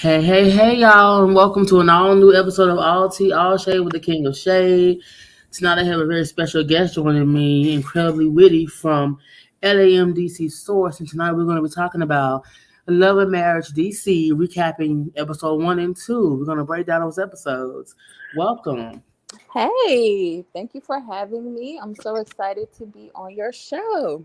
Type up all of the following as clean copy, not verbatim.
Hey, y'all, and welcome to an all new episode of All Tea, All Shade with the King of Shade. Tonight, I have a very special guest joining me, incredibly witty from LAMDC Source. And tonight, we're going to be talking about Love and Marriage DC, recapping episode 1 and 2. We're going to break down those episodes. Welcome. Hey, thank you for having me. I'm so excited to be on your show.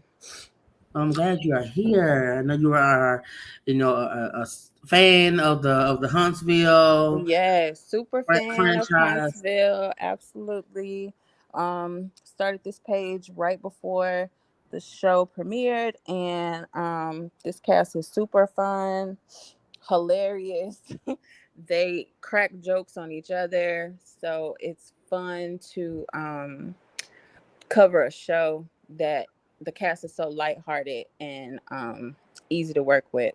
I'm glad you are here. I know you are, a fan of the Huntsville Yes, super fan of franchise. Huntsville. Absolutely. Started this page right before the show premiered, and this cast is super fun, hilarious. They crack jokes on each other, so it's fun to cover a show that the cast is so lighthearted and easy to work with.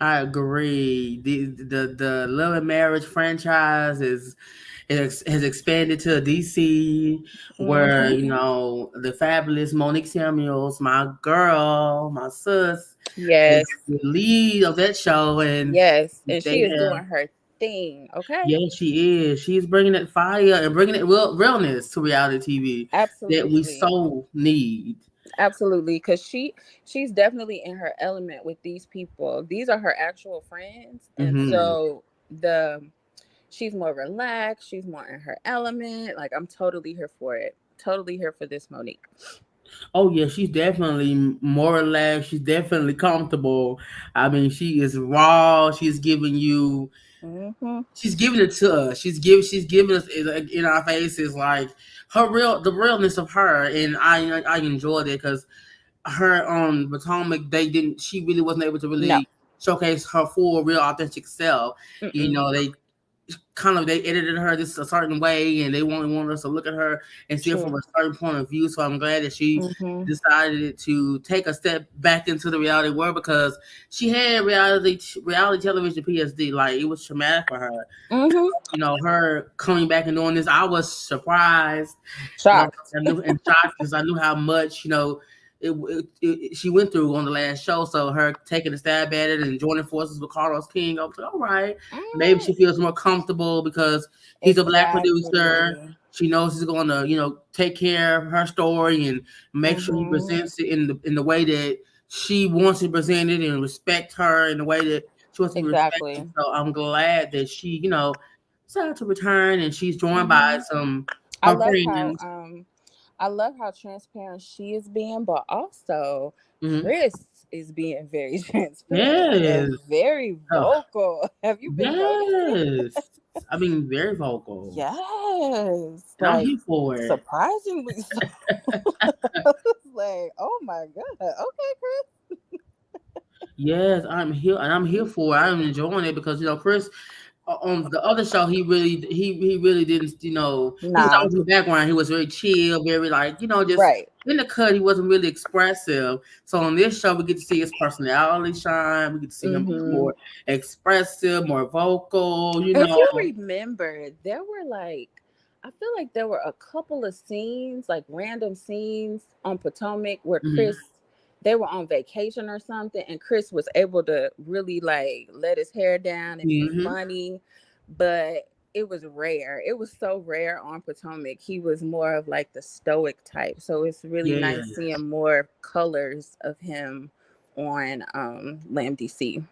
I agree. The Love and Marriage franchise has expanded to DC, where Hmm. the fabulous Monique Samuels, my girl, my sis, is Yes, the lead of that show, and yes, and they she is have. doing her thing. Okay, Yeah, she is. She's bringing that fire and bringing that realness to reality TV that we absolutely, so need. absolutely, because she's definitely in her element with these people. These are her actual friends, and Hmm. so the she's more relaxed. She's more in her element. Like I'm totally here for it. Totally here for this, Monique. Oh yeah, she's definitely more relaxed. She's definitely comfortable. I mean, she is raw. Hmm. She's giving it to us. She's giving us in our faces like the realness of her, and I enjoyed it because her on Potomac she really wasn't able to No. really showcase her full real authentic self. Mm-mm. They edited her this a certain way, and they wanted us to look at her and see it from True. a certain point of view. So I'm glad that she Hmm. decided to take a step back into the reality world because she had reality television PSD. Like it was traumatic for her. Hmm. Her coming back and doing this, I was surprised and Shocked. I knew and shocked because I knew how much she went through on the last show. So her taking a stab at it and joining forces with Carlos King, I was like, all right, maybe Mm, she feels more comfortable because he's a black producer. exactly. She knows he's going to, take care of her story and make sure he Hmm. presents it in the way that she wants it presented and respect her in the way that she wants to be respected. Exactly. So I'm glad that she, decided to return and she's joined by Hmm. some I her love how friends. I love how transparent she is being, but also Hmm. Chris is being very transparent Yes. and very Oh, vocal. Have you been noticing? yes. I mean, very vocal. Yes, And I'm like here for it. surprisingly so. I was like, oh my god, okay, Yes, I'm here for it. I'm enjoying it because Chris on the other show he really didn't Chris. he was Nah, always in the background. He was very chill, very like just right. in the cut. He wasn't really expressive. So on this show we get to see his personality shine. We get to see him be Hmm. more expressive, more vocal. If you remember, there were like, I feel like there were a couple of scenes, like random scenes on Potomac where Mhm. they were on vacation or something, and Chris was able to really like let his hair down and be Mhm. funny, but it was rare. It was so rare on Potomac. He was more of like the stoic type. So it's really nice Yeah. seeing more colors of him on Lamb DC.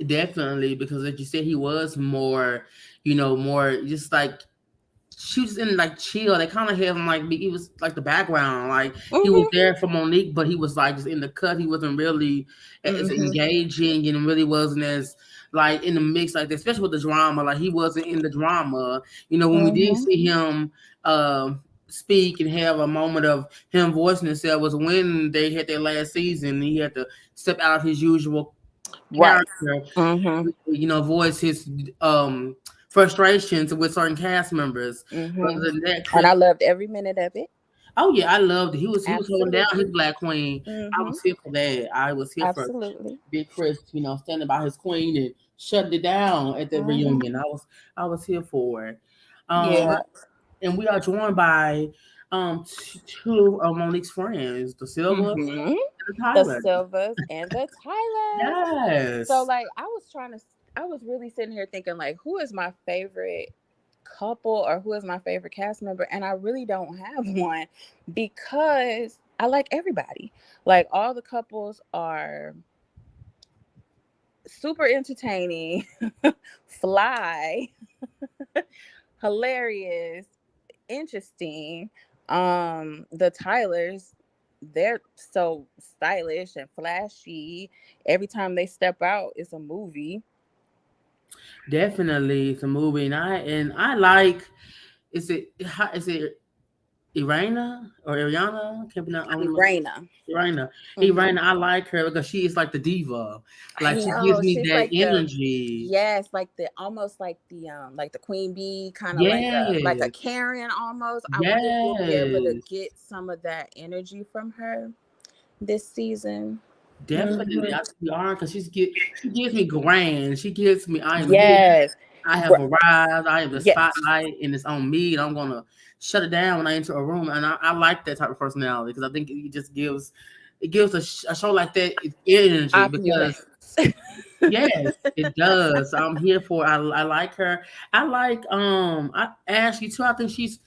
Definitely, because like you said, he was more, more just like she was in like chill. They kind of had him like he was like the background, like he was Hmm. there for Monique, but he was like just in the cut. He wasn't really as Hmm. engaging and really wasn't as like in the mix like that, especially with the drama. Like he wasn't in the drama. When we did Hmm. see him speak and have a moment of him voicing himself was when they had their last season. He had to step out of his usual Right. character, Hmm. voice his frustrations with certain cast members. But Hmm. other than that, And Chris, I loved every minute of it. oh yeah, I loved it. He was holding down his Absolutely. black queen. I Hmm. was here for that. I was here for Absolutely. Big Chris, standing by his queen and shutting it down at the Hmm. reunion. I was here for it. Um, Yeah. and we are joined by two of Monique's friends, the Silvers Hmm. and the The Tyler. Silvas and the Tylers. So Yes. like I was really sitting here thinking like, who is my favorite couple or who is my favorite cast member, and I really don't have one because I like everybody. Like all the couples are super entertaining, fly, hilarious, interesting. The Tylers, they're so stylish and flashy. Every time they step out, it's a movie. Definitely, it's a movie, and I like. Is it Irina or Ariana? Can't pronounce. I don't know. Irena. Irina. Hmm. Irina. I like her because she is like the diva. I Like she gives know me she's that like the energy. yes, almost like the queen bee, kind of like a Yes. Karen almost. I wonder if we'll be able to Yes. get some of that energy from her this season. Definitely, Hmm. I think we are because she gives me grand. She gives me I am here. Yes. I have Gr- arrived. I am the Yes. spotlight, and it's on me. And I'm gonna shut it down when I enter a room. And I like that type of personality because I think it just gives a show like that energy because Opulence. yes, it does. I'm here for. I like her. I like Ashley too. I think she's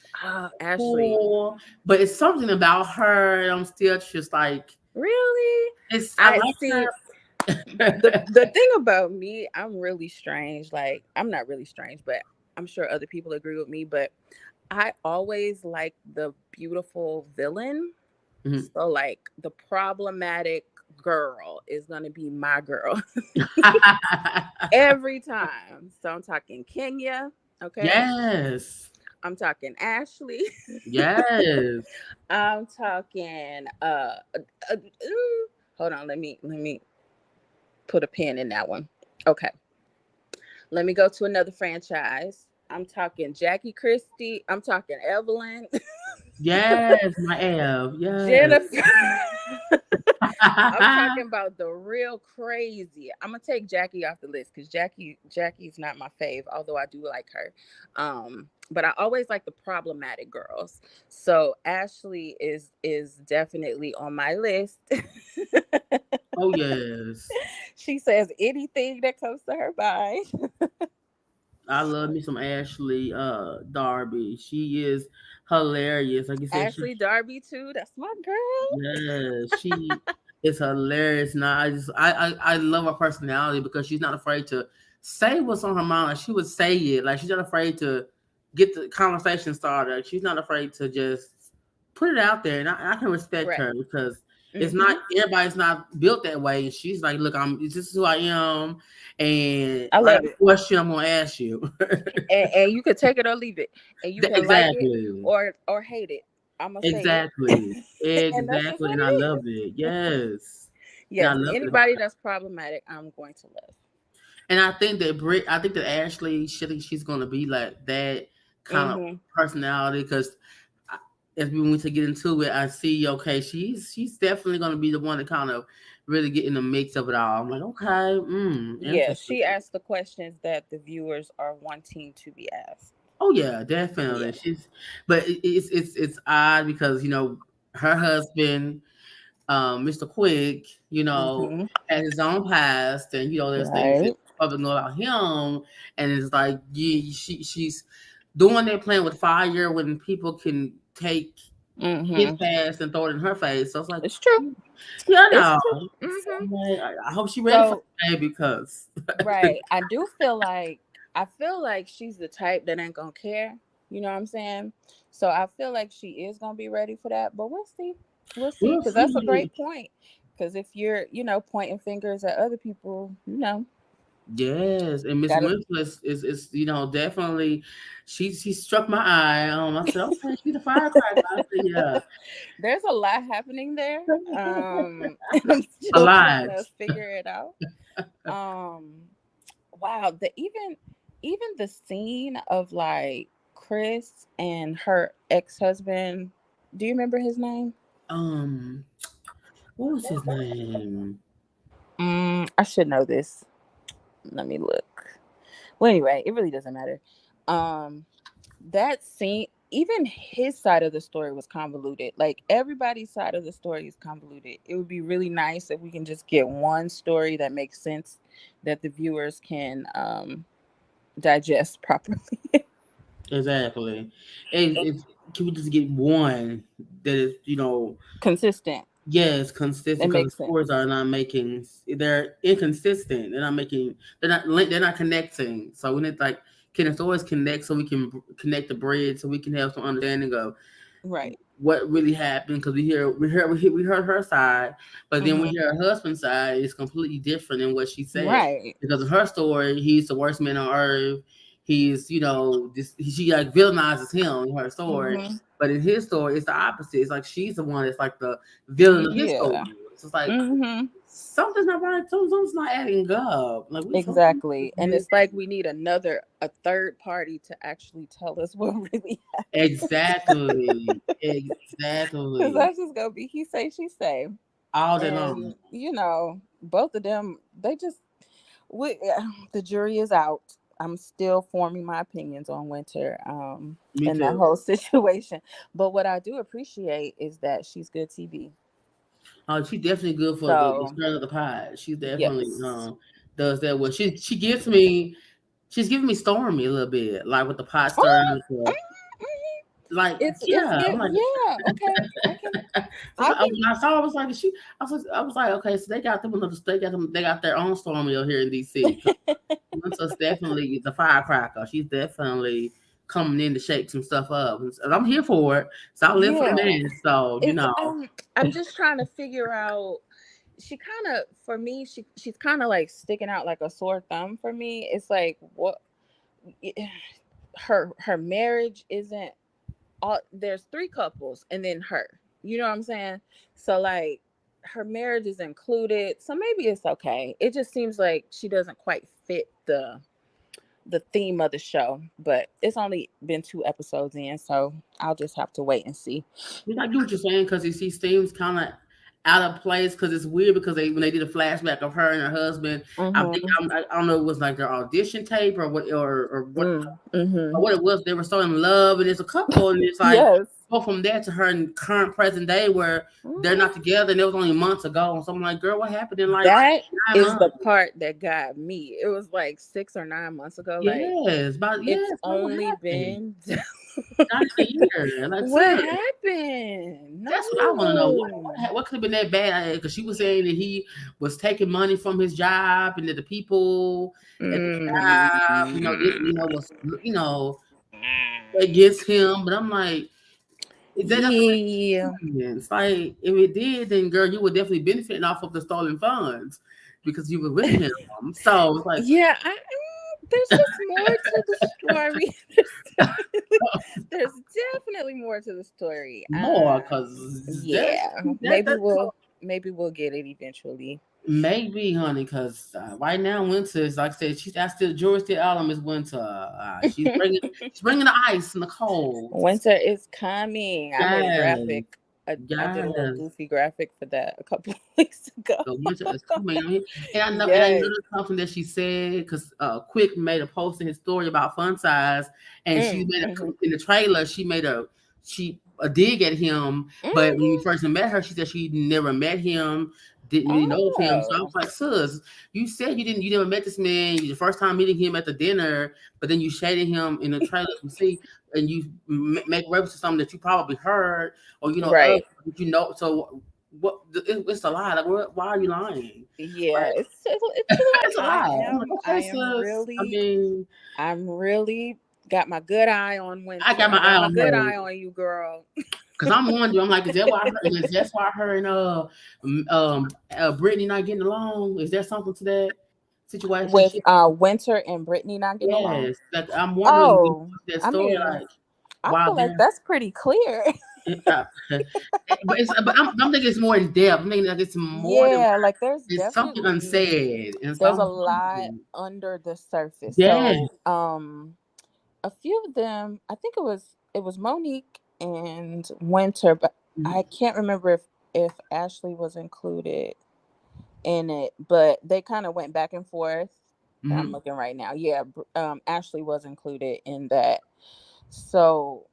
Ashley. cool, but it's something about her. I'm still just like Really? I I like see. the her. the thing about me, I'm really strange. Like I'm not really strange, but I'm sure other people agree with me. But I always like the beautiful villain. Mhm. So like the problematic girl is gonna be my girl every time. So I'm talking Kenya. Okay. Yes. I'm talking Ashley. Yes. I'm talking hold on, let me put a pin in that one. Okay. Let me go to another franchise. I'm talking Jackie Christie. I'm talking Evelyn. Yes, my Ev. Yes. Jennifer. I'm talking about the real crazy. I'm gonna take Jackie off the list because Jackie's not my fave, although I do like her. But I always like the problematic girls. So Ashley is definitely on my list. Oh yes. She says anything that comes to her mind. I love me some Ashley Darby. She is hilarious. Like you said, Ashley Darby too. That's my girl. she is hilarious. Now I love her personality because she's not afraid to say what's on her mind. Like, she would say it. Like she's not afraid to get the conversation started. Like, she's not afraid to just put it out there, and I can respect Right. her because it's not Hmm. everybody's not built that way. And she's like, look, this is who I am, and I I have love it. a question I'm gonna ask you. And you can take it or leave it, and you can like it Exactly. or hate it. I'm gonna say Exactly. it, and that's just Exactly. what And I it love is. it. Yes. And I Yes, love it about anybody her. that's problematic, I'm going to love. And I think that Ashley, she's gonna be like that kind of Hmm. personality because as we went to get into it, I see okay, she's definitely gonna be the one to kind of really get in the mix of it all. I'm like, okay, Yeah, interesting. she asked the questions that the viewers are wanting to be asked. Oh yeah, definitely. Yeah. But it's odd because her husband Mr. Quick, Hmm. has his own past, and there's things that Right. public know about him, and it's like she's doing that playing with fire when people can take his Hmm. past and throw it in her face. So it's like, It's true. yeah, It's no. true. So Hmm. I'm like, I hope she's ready for So the day because right, I feel like she's the type that ain't gonna care. You know what I'm saying? So I feel like she is gonna be ready for that, but we'll see. We'll see, we'll because that's a see. great point. Because if you're, pointing fingers at other people, Yes, and Miss gotta. Winslet is definitely she struck my eye. I said, okay, she's a firecracker. I said, yeah. There's a lot happening there. I'm A still trying lot. to figure it out. Um, wow, the even the scene of like Chris and her ex-husband. Do you remember his name? Um, what was his name? I should know this. Let me look. Well, anyway, it really doesn't matter. Um, that scene. even his side of the story was convoluted. Like everybody's side of the story is convoluted. It would be really nice if we can just get one story that makes sense, that the viewers can digest properly. Exactly. Can we just get one that is, Consistent yes, consistent? and Because the makes stories sense. are not making. They're inconsistent. They're not making. They're not linked. They're not connecting. So we need like can the stories connect so we can connect the bridge so we can have some understanding of Right. what really happened because we heard her side, but then we Hmm. hear her husband's side is completely different than what she said. Right. Because of her story, he's the worst man on earth. He's she like villainizes him in her story, Hmm. but in his story, it's the opposite. It's like she's the one that's like the villain of his story. Yeah. So it's like Hmm. something's not right. Something's not adding up. Like we something Exactly. And really it's like we need a third party to actually tell us what really happened. exactly Because exactly that's just gonna be he say, she say. all day long. And both of them, they just we the jury is out. I'm still forming my opinions on Winter, Me and that too. whole situation. But what I do appreciate is that she's good TV. She's definitely good for the So stirring of the pot. She definitely yes. does that well. She gives me she's giving me Stormy a little bit, like with the pot Oh, stirring up mm, the mm. like It's yeah. I'm good. like Yeah. Okay. so I can. when I saw it, I was like I was like, okay, so they got their own Stormy over here in DC. Winter's definitely the firecracker. She's definitely coming in to shake some stuff up. And I'm here for it. So I live for the Yeah. man. So, It's I'm just trying to figure out. She kind of, for me, she's kind of like sticking out like a sore thumb for me. It's like what her marriage isn't all. There's three couples and then her. You know what I'm saying? So like her marriage is included. So maybe it's okay. It just seems like she doesn't quite fit the theme of the show. But it's only been 2 episodes in, so I'll just have to wait and see. I get what you're saying because he seems kind of out of place because it's weird because when they did a flashback of her and her husband, I think Mm-hmm. I don't know if it was like their audition tape or Mm-hmm. what it was. They were so in love and it's a couple and it's like Yes. go from there to her in current present day where they're not Mhm. together and it was only months ago. And so I'm like, girl, what happened in like That 9 is the months? part that got me. It was like 6 or 9 months ago. Like it's Like what only happened? been. Not in a year. Like, What sis, happened? that's what I want to know. No. What could have been that bad? Because she was saying that he was taking money from his job, and that the people at the job, was against him. But I'm like, is that doesn't Yeah. make sense? Like, if it did, then girl, you would definitely benefiting off of the stolen funds because you were with him. So it's like Yeah. There's just more to the story. There's definitely more to the story. more because Yeah. that Maybe we'll get it eventually. maybe, honey, because right now winter is like I said. She's that's still George still Allen is winter. She's bringing the ice and the cold. Winter is coming. I made a Yes, graphic. I did a little yes. goofy graphic for that a couple of weeks ago. The winter is coming. I mean, and I know Yes. that's something that she said because Quick made a post in his story about fun size, and she made Mm-hmm. in the trailer. She a dig at him, but when we Mm-hmm. first met her, she said she never met him, didn't really know of him. So I was Oh. like, sis, you said you never met this man. You the first time meeting him at the dinner, but then you shaded him in the trailer. We see, and you make reference to something that you probably heard or of, Right. but so it's a lie. Like, why are you lying? Yeah. Like, It's a lot. it's a lie. I'm like, I okay, am sis. really I'm really got my good eye on I Winter. got my I eye got my on good her eye on you, girl. because I'm wondering. I'm like, is that why? That's why her and Brittany not getting along? Is there something to that situation? With Winter and Brittany not getting along. Yes. Like I'm wondering Oh, that I story. mean, Like, I wow, feel like that's pretty clear. but I'm thinking it's more in depth. I'm thinking like it's more than Yeah, like it's something unsaid and so there's a I'm lot wondering. under the surface. Yes. So, a few of them, I think it was Monique and Winter, but I can't remember if Ashley was included in it, but they kind of went back and forth. I'm Mm-hmm. looking right now. Yeah, Ashley was included in that. So,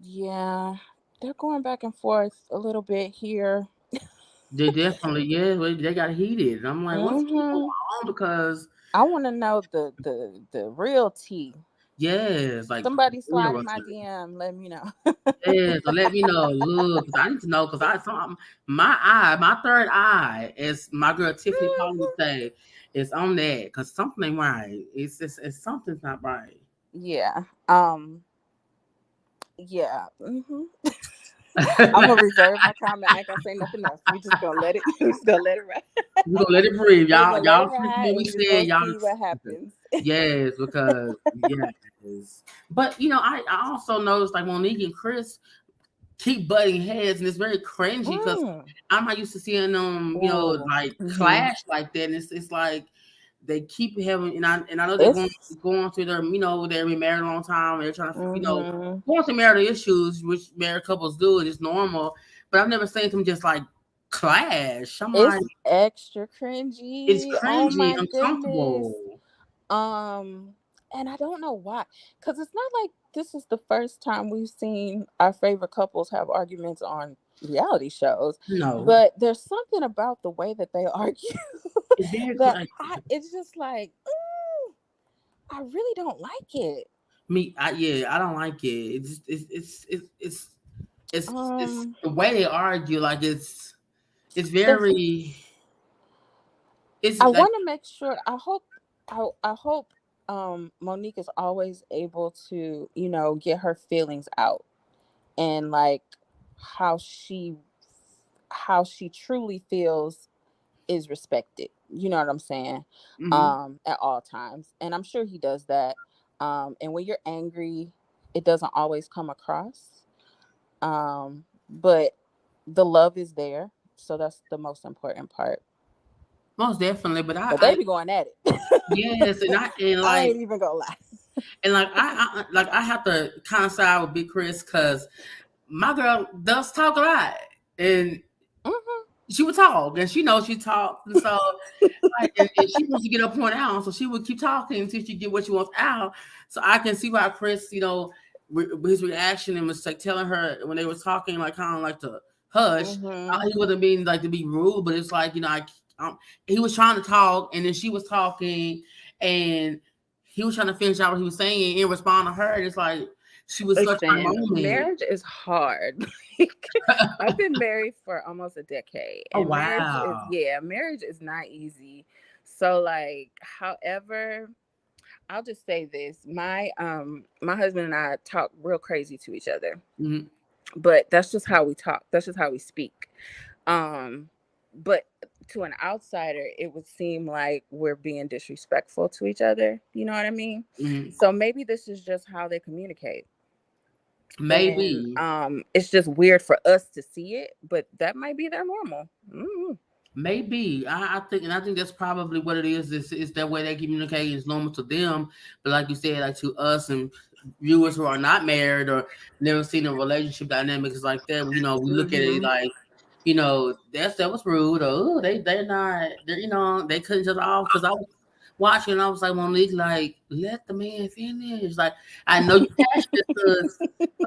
Yeah, they're going back and forth a little bit here. They definitely, yeah, they got heated. And I'm like, what's going Mhm. on? Because I want to know the real tea. yes, like Somebody slide in real. my DM. Let me know. Yeah, so let me know. Look, 'cause I need to know because my third eye, as my girl Tiffany Pollard would say, is on that because something ain't right. It's something's not right. Yeah. Yeah. I'm gonna reserve my comment. I ain't gonna say nothing else. We just gonna let it. We just gonna let it ride. We're gonna let it breathe. We're Y'all, gonna let it y'all listen to ride, what and we we just gonna said. Y'all see what happens. yes, because yes. But I also noticed like Monique and Chris keep butting heads, and it's very cringy because Mm. I'm not used to seeing them, Ooh. like Mhm. clash like that. And it's like they keep having, and I know they're going It's. going through their, they've been married a long time. And they're trying to, Mhm. going through marital issues, which married couples do, and it's normal. But I've never seen them just like clash. I'm like, It's extra it's cringy. Oh cringy, my goodness. uncomfortable. Um, and I don't know why, because it's not like this is the first time we've seen our favorite couples have arguments on reality shows, No, but there's something about the way that they argue it's very that like it's just like, I really don't like it. me. I don't like it. It's Um, the way they argue. Like it's the very it's I like want to make sure. I hope Monique is always able to, get her feelings out, and like how she how she truly feels is respected. You know what I'm saying? mhm. At all times. And I'm sure he does that. And when you're angry, it doesn't always come across. But the love is there. So that's the most important part. Most definitely. But But they be going at it. yes, and I like ain't even gonna lie. I have to kind of side with Big Chris because my girl does talk a lot, and Hmm. she would talk, and she knows she talks, and so like, and she wants to get her point out, so she would keep talking until she get what she wants out. So I can see why Chris, his reaction and was like telling her when they were talking, like kind of like to hush. Hmm. He wasn't being like to be rude, but it's like he was trying to talk, and then she was talking, and he was trying to finish out what he was saying and respond to her. And it's like she was such a Listen, moment. marriage is hard. Like, I've been married for almost a decade, Oh and wow. marriage is not easy. So, like, however, I'll just say this: my husband and I talk real crazy to each other, Mm-hmm. but that's just how we talk. That's just how we speak. Um, but to an outsider, it would seem like we're being disrespectful to each other. You know what I mean? Mm-hmm. So maybe this is just how they communicate, and Maybe. it's just weird for us to see it, but that might be their normal. Mm. Maybe I think that's probably what it is. Is that way they communicate is normal to them, but like you said, like to us and viewers who are not married or never seen a relationship dynamics like that, we look at it Hmm. like, that was rude, or they couldn't just off because I was watching and I was like Monique, like let the man finish. Like I know you passionate because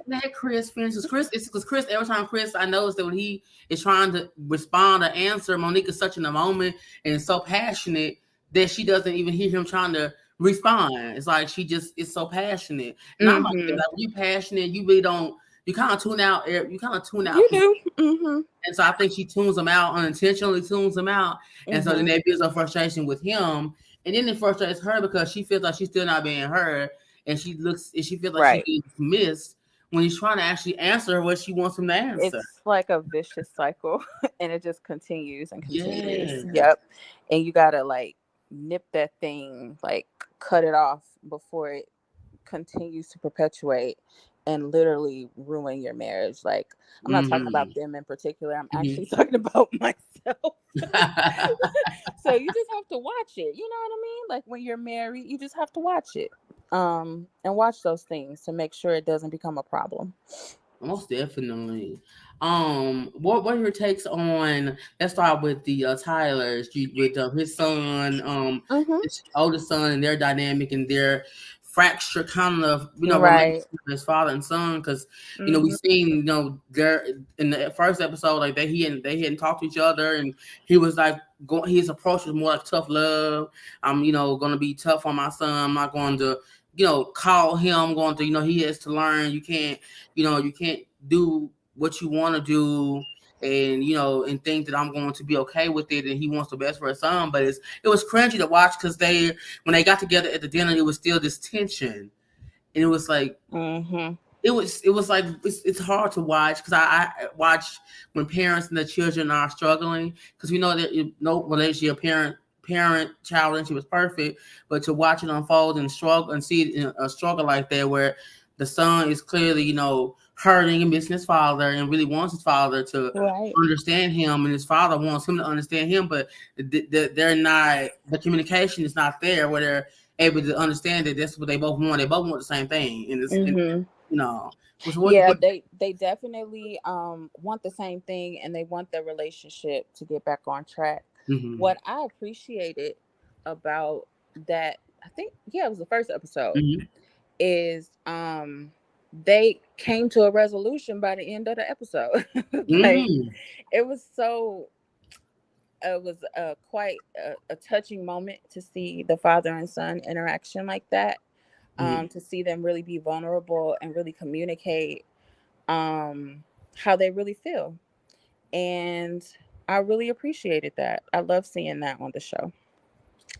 let Chris finish. Because Chris, every time Chris, I noticed that when he is trying to respond or answer, Monique is such in the moment and so passionate that she doesn't even hear him trying to respond. It's like she just is so passionate. And I'm like, Hmm. when you passionate, you really don't. You kind of tune out. You kind of tune out You people. do. Hmm. And so I think she tunes them out unintentionally, tunes them out, and so then Hmm. that builds a frustration with him, and then it frustrates her because she feels like she's still not being heard, and she feels like she's Right. being missed when he's trying to actually answer what she wants him to answer. It's like a vicious cycle, and it just continues and continues. Yes. Yep. And you gotta like nip that thing, like cut it off before it continues to perpetuate and literally ruin your marriage. Like, I'm not talking Mm-hmm. about them in particular. I'm actually Mm-hmm. talking about myself. So you just have to watch it. You know what I mean? Like when you're married, you just have to watch it. And watch those things to make sure it doesn't become a problem. Most definitely. What are your takes on? Let's start with the Tyler's with his son, Mm-hmm. his oldest son, and their dynamic and their fracture kind of relationship Right. with his father and son, because we Mhm. seen there in the first episode, like they hadn't talked to each other, and he was like his approach was more like tough love. I'm gonna be tough on my son. I'm not going to call him. I'm going to he has to learn. You can't do what you want to do, and and think that I'm going to be okay with it, and he wants the best for his son. But it was cringy to watch, because when they got together at the dinner, it was still this tension, and it was like Mhm. it was like it's hard to watch, because I watch when parents and their children are struggling, because we know that no relationship, parent child relationship is perfect, but to watch it unfold and struggle and see it in a struggle like that, where the son is clearly hurting and missing his father, and really wants his father to Right. understand him, and his father wants him to understand him, but they're not, the communication is not there, where they're able to understand that that's what they both want. They both want the same thing, and Mhm. you know, which Yeah, what they definitely want the same thing, and they want their relationship to get back on track. mm-hmm, What I appreciated about that, I think, yeah, it was the first episode, mm-hmm, is they came to a resolution by the end of the episode. Like, mm-hmm, it was so it was quite a touching moment to see the father and son interaction like that. mm-hmm. To see them really be vulnerable and really communicate how they really feel. And I really appreciated that. I love seeing that on the show,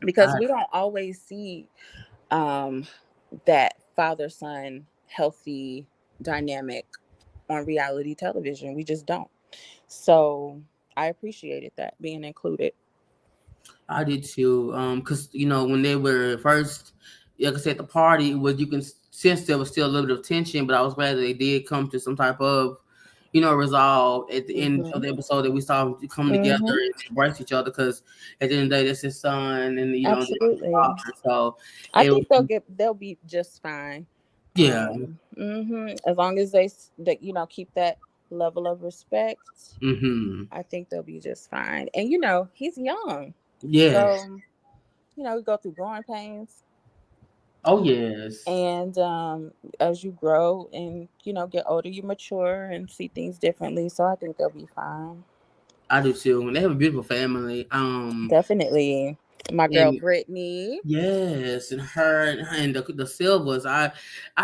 because I we don't always see um, that father son healthy dynamic on reality television. We just don't. So I appreciated that being included. I did too. Because when they were first, like I said, the party, was you can sense there was still a little bit of tension, but I was glad that they did come to some type of resolve at the end of Hmm. the episode, that we saw them come together Hmm. and embrace each other, because at the end of the day, that's his son, and his Absolutely. father. So I it think was, they'll be just fine. yeah. As long as they keep that level of respect, Mm-hmm. I think they'll be just fine. And he's young, Yes. so we go through growing pains, Oh yes. and as you grow and get older, you mature and see things differently. So I think they'll be fine. I do too. And they have a beautiful family. Definitely, my girl And Brittany. yes, and her and the Silvers. I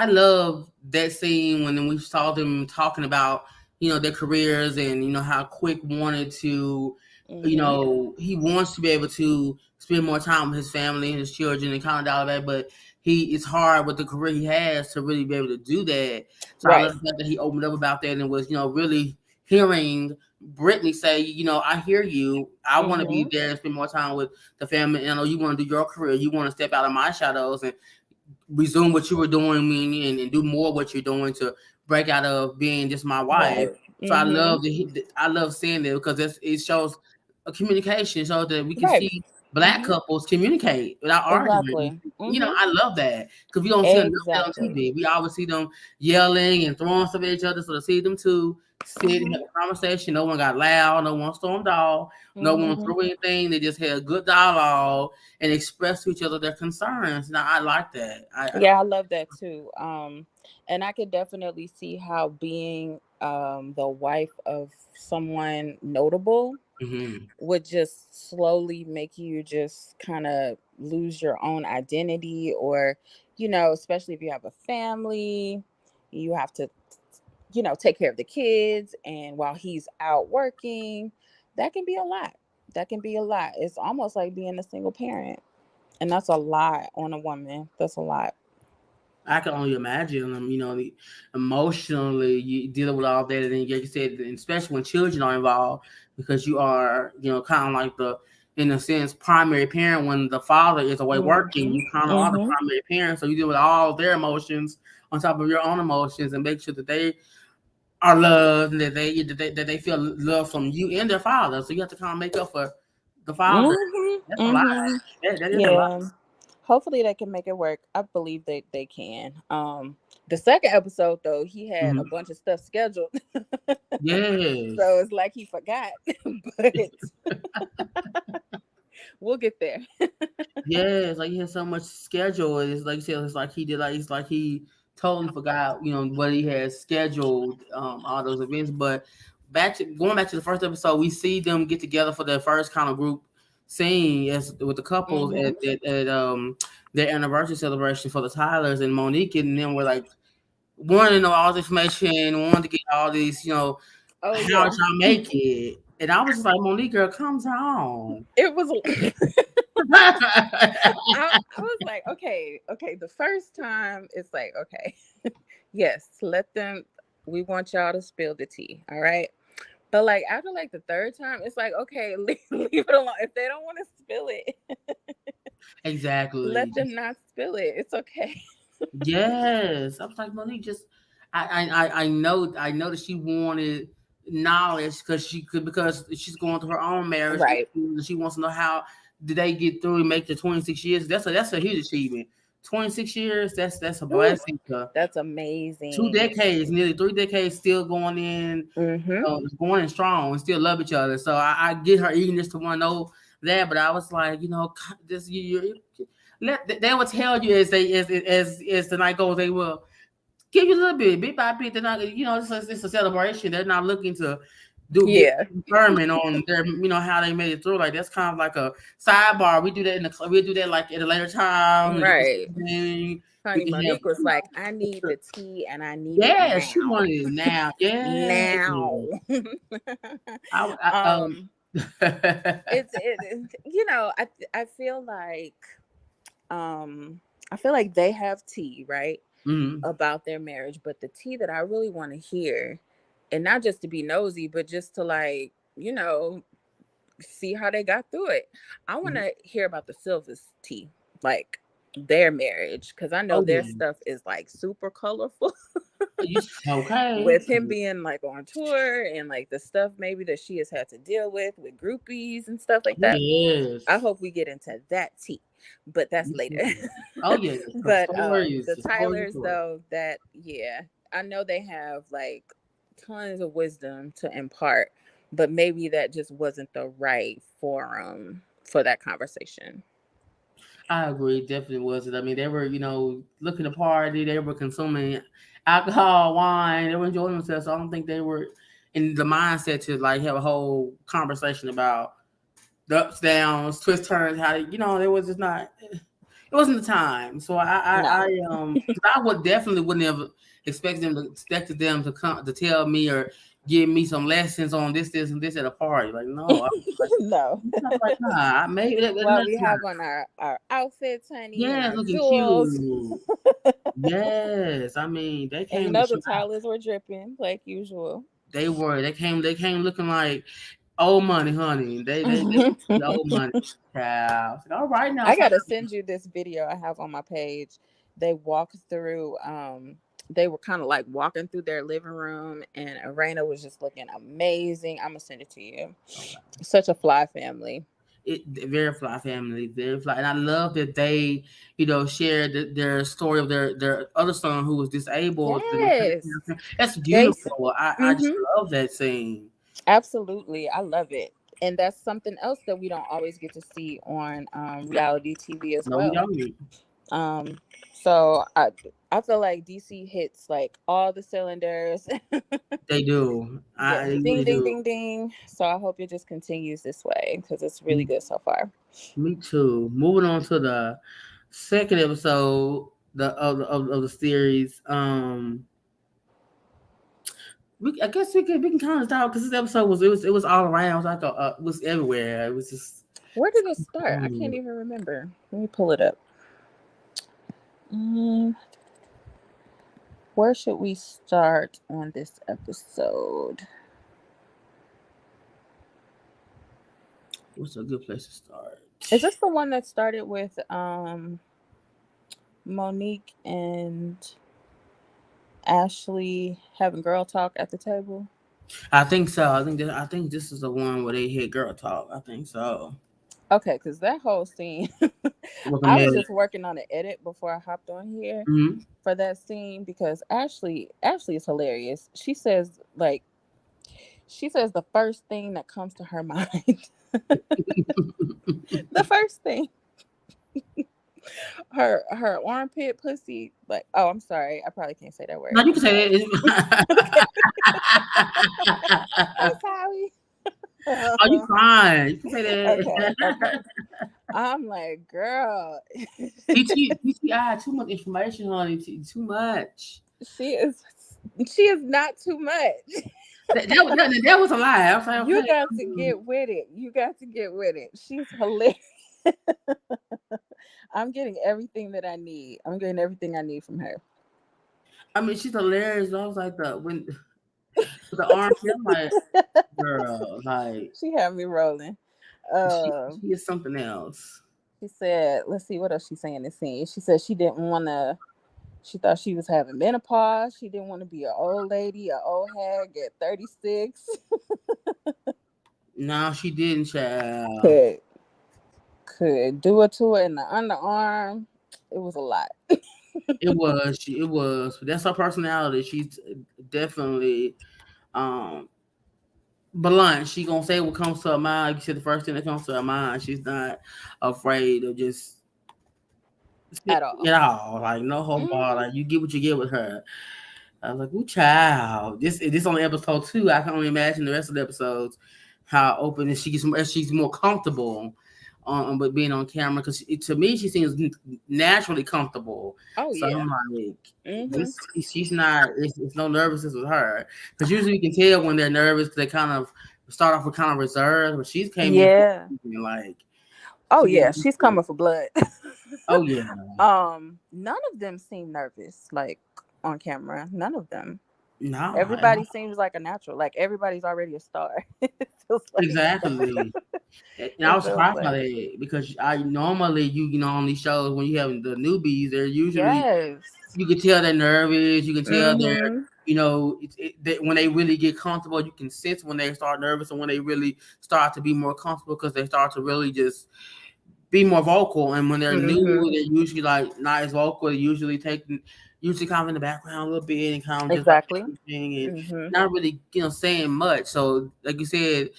love that scene when we saw them talking about their careers, and how Quick wanted to, Hmm. he wants to be able to spend more time with his family and his children and kind of all that, but it's hard with the career he has to really be able to do that. So I love Right. the fact that he opened up about that, and was really hearing Brittany say, I hear you. I want to be Hmm. there and spend more time with the family. And I know you want to do your career. You want to step out of my shadows and resume what you were doing, and do more what you're doing, to break out of being just my wife. Right. So I Hmm. love I love seeing that, because it shows a communication, so that we can Right. see Black Hmm. couples communicate without arguing. Exactly. Hmm. I love that, because we don't see enough of that on Exactly. TV. We always see them yelling and throwing stuff at each other. So to see them two sit and Hmm. have a conversation, no one got loud, no one stormed off, no one Hmm. threw anything. They just had a good dialogue and expressed to each other their concerns. Now I like that. Yeah, I love that too. And I could definitely see how being the wife of someone notable Mm-hmm. would just slowly make you just kind of lose your own identity, or especially if you have a family, you have to take care of the kids, and while he's out working, that can be a lot. That can be a lot. It's almost like being a single parent, and that's a lot on a woman. That's a lot. I can only imagine them, emotionally you dealing with all that, and then like you said, and especially when children are involved, because you are, kind of like in a sense, primary parent. When the father is away working, Hmm. you kind of are the Hmm. primary parent, so you deal with all their emotions on top of your own emotions, and make sure that they are loved, and that they feel love from you and their father. So you have to kind of make up for the father. Hmm. That's a lot. Hmm. That is a lot. Yeah. Hopefully they can make it work. I believe they can. The second episode though, he had a Mhm. bunch of stuff scheduled. So Yes. it's like he forgot. But we'll get there. Yeah, it's like he has so much schedule. It's like you said, it's like he did like it's like he totally forgot, what he had scheduled, all those events. But going back to the first episode, we see them get together for their first kind of group scene as with the couples Hmm. at their anniversary celebration for the Tylers, and Monique and them were like wanting to know all this information, wanting to get all these, Oh how yeah, y'all make it. And I was just like, Monique, girl, calm down. it was. I was like, okay. The first time, it's like, okay, yes, let them. We want y'all to spill the tea, all right. But like after like the third time, it's like, okay, leave it alone. If they don't want to spill it, Exactly. let them not spill it. It's okay. Yes, I was like, Monique, just I know that she wanted knowledge because she's going through her own marriage Right. issues, and she wants to know how did they get through and make the 26 years. That's a huge achievement. 26 years, that's a Ooh, blessing. To that's two amazing. decades, nearly 3 decades, still going in, Mm-hmm. going in strong, and still love each other. So I get her eagerness to want to know that, but I was like, this they will tell you as the night goes, they will give you a little bit by bit. They're not, it's a celebration. They're not looking to get Yeah. determined on their, how they made it through. Like that's kind of like a sidebar. We do that like at a later time. We Right. Honey, can have, Monique was like, I need the tea and I need it yeah, she now. wanted it now. Yeah, Now. I um I feel like I feel like they have tea, right? mhm. About their marriage, but the tea that I really want to hear, and not just to be nosy, but just to like, see how they got through it. I want Mhm. to hear about the Silvers tea, like their marriage, because I know Oh their yeah. stuff is like super colorful. Okay. With him being like on tour and like the stuff maybe that she has had to deal with groupies and stuff like Oh that. I yes. hope we get into that tea, but that's Me later. too. Oh yeah. But the The story is Tylers, story. though, that yeah, I know they have like tons of wisdom to impart, but maybe that just wasn't the right forum for that conversation. I agree, definitely wasn't. I mean, they were, looking to party, they were consuming alcohol, wine, they were enjoying themselves. So I don't think they were in the mindset to like have a whole conversation about the ups, downs, twists, turns, how they was just not. It wasn't the time. So No. 'cause I would definitely wouldn't have expected them to come to tell me or give me some lessons on this, and this at a party. Like no, I was like, No. nah, maybe Well, another we time. have on our outfits, honey, and Yeah, our looking jewels. cute. Yes, I mean they And came to the show out. Tylers were dripping like usual. They came looking like old money, honey. They the old money child. I said, all right now, I son. gotta send you this video I have on my page. They walked through. They were kind of like walking through their living room, and Arena was just looking amazing. I'm gonna send it to you. Okay. Such a fly family. Very fly family, very fly, and I love that they, shared their story of their other son who was disabled. Yes, That's Jason. beautiful. I just Mm-hmm. love that scene. Absolutely, I love it, and that's something else that we don't always get to see on reality TV as No, we well. don't. Um, so I feel like DC hits like all the cylinders. They do. Yes, They ding, really ding, do. ding, ding. So I hope it just continues this way because it's really good so far. Me too. Moving on to the second episode of the series. I guess we can kind of start because this episode was all around. It was like it was everywhere. It was just Where did it start? I can't funny. even remember. Let me pull it up. Um, where should we start on this episode? What's a good place to start? Is this the one that started with Monique and Ashley having girl talk at the table? I think so. I think this is the one where they hit girl talk. I think so. Okay, because that whole scene, With a I was man. just working on the edit before I hopped on here Mhm. for that scene because Ashley is hilarious. She says the first thing that comes to her mind. The first thing. Her armpit pussy, like, oh, I'm sorry, I probably can't say that No, word. you I'm can sorry. say that. Okay. I'm sorry. Oh, you fine. You can say Okay, that. okay. I'm like, girl, PTI, too much information, honey. Too much. she is she is not too much. That was a lie. I was like, You okay. got to get with it. You got to get with it. She's hilarious. I'm getting everything that I need. I'm getting everything I need from her. I mean, she's hilarious. I was like when with the arm, I'm like, girl, like She had me rolling. she Uh, she is something else. she said, let's see what else she's saying in this scene. She said she didn't want to. She thought she was having menopause. She didn't want to be an old lady, an old hag at 36. No, she didn't, child. Could could do it to her in the underarm. It was a lot. It was. That's her personality. She's definitely um blunt. She gonna say what comes to her mind. Like you said, the first thing that comes to her mind. She's not afraid of just At all. it all. Like no whole bar. Hmm. Like you get what you get with her. I was like, "Ooh, child." This only episode 2. I can only imagine the rest of the episodes how open and she's more comfortable with being on camera because to me she seems naturally comfortable. Oh So yeah. I'm like, Hmm. this she's not. It's no nervousness with her because usually you can tell when they're nervous. They kind of start off with kind of reserved, but she's came in Yeah. like Oh she yeah. didn't. She's coming for blood. Oh yeah, None of them seem nervous, like on camera. None of them. nah, Everybody seems like a natural. Like everybody's already a star. It feels like. exactly. And I It was feels surprised by like. that because I normally on these shows when you have the newbies, they're usually Yes. you can tell they're nervous. You can tell they're Mm-hmm. when they really get comfortable, you can sense when they start nervous and when they really start to be more comfortable because they start to really just be more vocal. And when they're new, Mm-hmm. they're usually like not as vocal. They usually kind of in the background a little bit and kind of just like Exactly. everything and Mm-hmm. not really saying much. So like you said,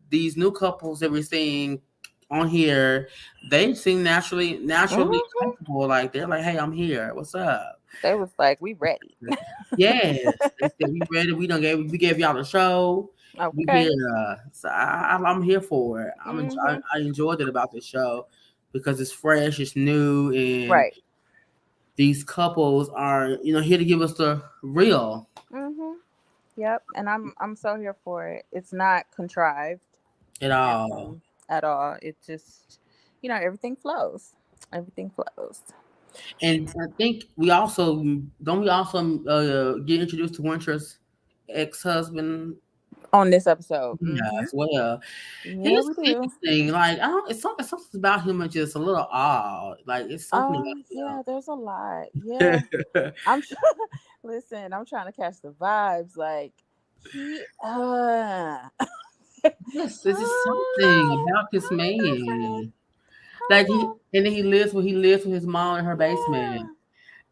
these new couples that we're seeing on here, they seem naturally Mm-hmm. comfortable. Like they're like, "Hey, I'm here. What's up?" They was like, we ready. Yes, they said we ready. We gave y'all the show. We Okay. here. So I'm here for it. Mm-hmm. I enjoyed it about the show because it's fresh, it's new, and Right. these couples are here to give us the real Mm-hmm. Yep. And I'm so here for it. It's not contrived. at all. At all. It just, everything flows. Everything flows And I think we also get introduced to Winter's ex-husband. on this episode. Yeah, Mm-hmm. as well. And Yeah, it's we do. interesting. Like I don't. It's something about him that's just a little odd. Like it's something Yeah, there's a lot. Yeah. about I'm listen, I'm trying to catch the vibes. Like he Yes, this is something oh about this no, I'm not saying. man. Like Hold on. and then he lives with his mom in her basement. Yeah.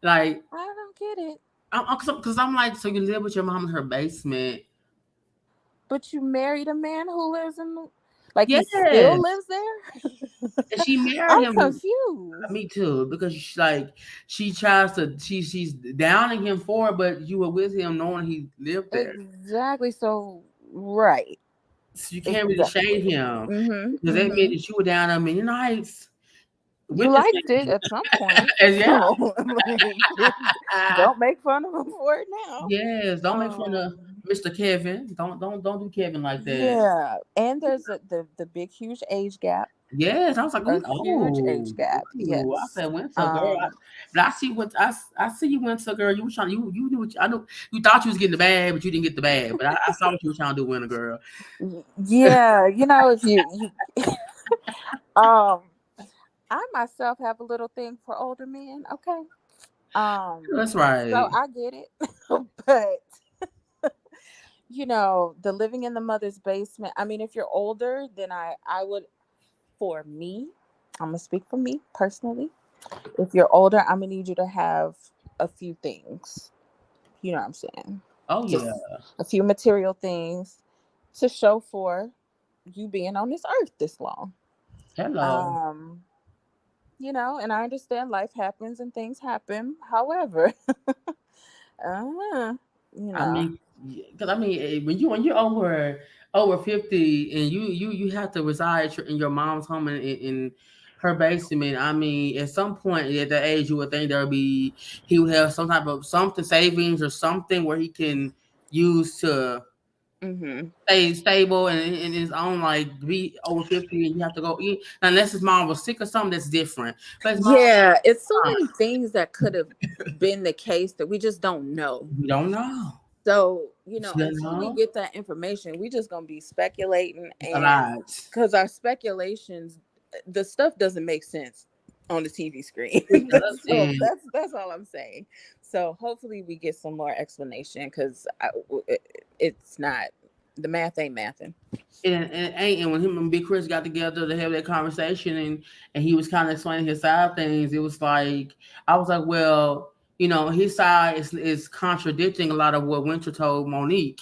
Like I don't get it. because I'm like, so you live with your mom in her basement? But you married a man who lives in like he still Yes, lives there? and she married I'm him. confused. Me too, because she tries to she's downing him for it, but you were with him knowing he lived there, Exactly. So right. so you can't really shade Exactly. him Mm-hmm. because that meant Mm-hmm. that you were down there many nights You with this liked it man. at some point. And yeah, So like don't make fun of him for it now. yes, don't make fun of Um Mr. Kevin. Don't do Kevin like that. yeah. And there's the big huge age gap. Yes, I was like, A ooh, huge age gap. I Yes. said Winter girl, Um but I see you Winter girl. You were trying you knew I know you thought you was getting the bag, but you didn't get the bag. But I saw what you were trying to do, Winter girl. yeah, if you um I myself have a little thing for older men, okay? That's So right. I get it. But the living in the mother's basement. I mean, if you're older, then I would, for me, I'm gonna speak for me personally. If you're older, I'm gonna need you to have a few things. You know what I'm saying? Oh yeah. Just a few material things to show for you being on this earth this long. Hello. Um, And I understand life happens and things happen. However, you I know, mean, because I mean, when you're over 50 and you have to reside in your mom's home in her basement. I mean, at some point at that age, you would think he would have some type of something savings or something where he can use to hmm stay stable and in his own, like be over 50 and you have to go eat unless his mom was sick or something that's different. But his mom, yeah, it's so many things that could have been the case that we just don't know. we don't know. So, You until we know, get that information, we just gonna be speculating, a and lot. because our speculations, the stuff doesn't make sense on the TV screen. It does, So and that's all I'm saying. So hopefully we get some more explanation because it's not, the math ain't mathing. and when him and Big Chris got together to have that conversation and he was kind of explaining his side of things, it was like I was like, well, his side is contradicting a lot of what Winter told Monique,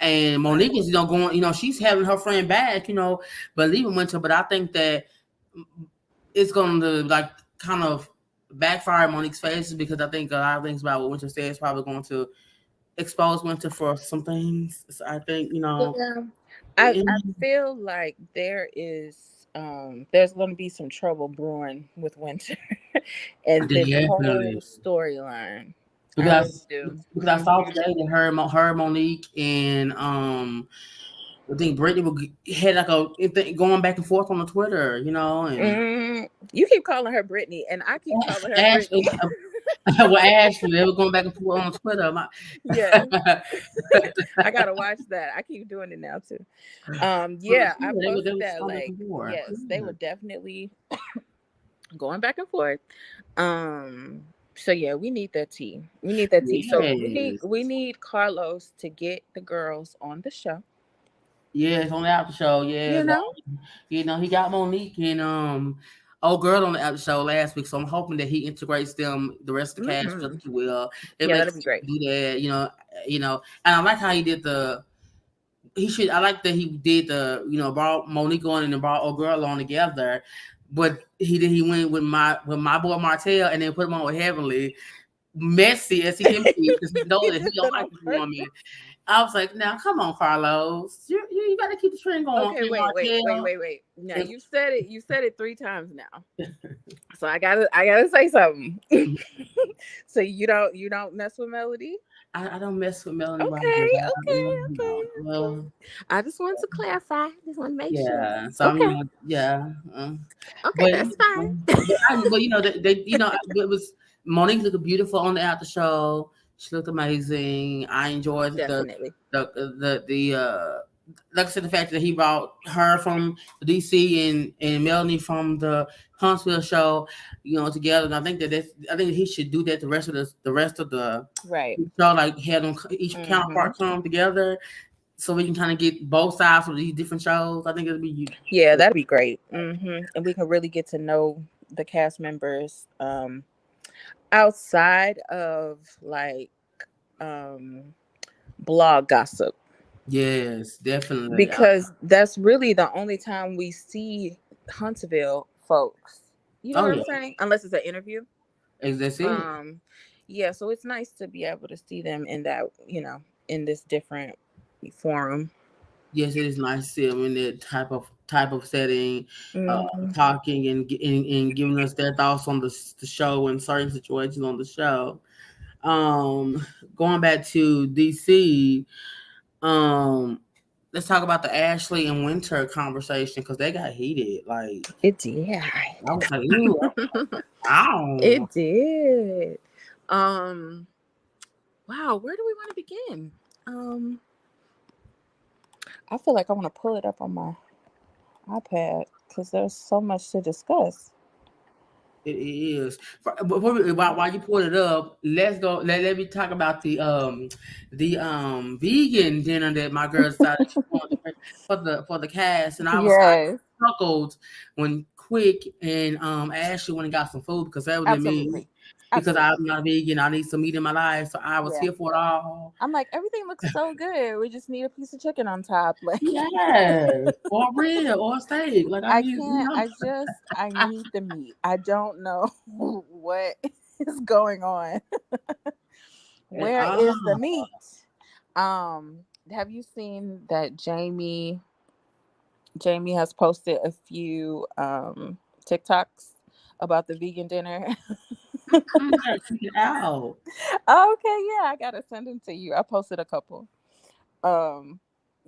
and Right. Monique is going, she's having her friend back, believing Winter, but I think that it's going to like kind of backfire in Monique's face because I think a lot of things about what Winter said is probably going to expose Winter for some things. So I think Yeah. I feel like there's going to be some trouble brewing with Winter and this whole definitely. storyline. I really Because do. because I saw Hmm today that her Monique and I think Brittany had like a thing going back and forth on the Twitter, and You keep calling her Brittany, and I keep calling her Ashley, Brittany. well, Ashley, they were going back and forth on Twitter. Yes, I gotta watch that. I keep doing it now too. Yeah, I They posted were that. going back Like, and forth. yes, they were definitely going back and forth. So yeah, we need that tea. We need that tea. So we need Yes. we need Carlos to get the girls on the show. Yes, on the after show. Yes, You know. he got Monique and old girl on the after show last week. So I'm hoping that he integrates them the rest of the cast hmm just as well. It Yeah, makes that'd be sense great. to do that, And I like how he did the. He should. I like that he did the. Brought Monique on and then brought old girl on together. But he went with my boy Martell and then put him on with Heavenly, messy as he can be because he He know that he did don't that like on this purpose. woman. I was like, now come on, Carlos, you got to keep the trend going, Okay, King Martell. wait. Now If, you said it. You said it 3 times now. So I gotta say something. So you don't mess with Melody. I don't mess with Melanie Okay, Rogers. okay. Well, I just want to clarify. Just want to make sure. yeah. So I Okay, mean, yeah. okay, But that's fine. it was Monique looked beautiful on the after show. She looked amazing. I enjoyed Definitely. the like I said, the fact that he brought her from the DC and Melanie from the Huntsville show, together. And I think he should do that the rest of the Right. show, like have them each hmm counterpart come together so we can kind of get both sides of these different shows. I think it'll be Yeah, that'd be great. And we can really get to know the cast members outside of like um blog gossip, yes, definitely. because that's really the only time we see Huntsville folks. You know Oh what I'm yeah, saying? Unless it's an interview. that's it. Um, yeah, so it's nice to be able to see them in that, in this different forum. Yes, it is nice to see them in that type of setting, hmm talking and giving us their thoughts on the show and certain situations on the show. Going back to DC, um, let's talk about the Ashley and Winter conversation because they got heated. Like It did. I was like, ooh, ow. It did. Um, wow, where do we want to begin? Um, I feel like I want to pull it up on my iPad because there's so much to discuss. It is. While you pull it up, let's go. Let me talk about the vegan dinner that my girl decided she wanted for the cast, and I Yes, chuckled when Quick and Ashley went and got some food because that was me. absolutely. because I'm Absolutely. not vegan. I need some meat in my life, so I was Yeah. here for it all. I'm like, everything looks so good. We just need a piece of chicken on top. Like, Yes, or rib or steak. Like I I need, can't. I need the meat. I don't know what is going on. at Where is the all. meat? Have you seen that Jamie has posted a few TikToks about the vegan dinner? I gotta check it out. Okay, yeah, I gotta send them to you. I posted a couple. Um,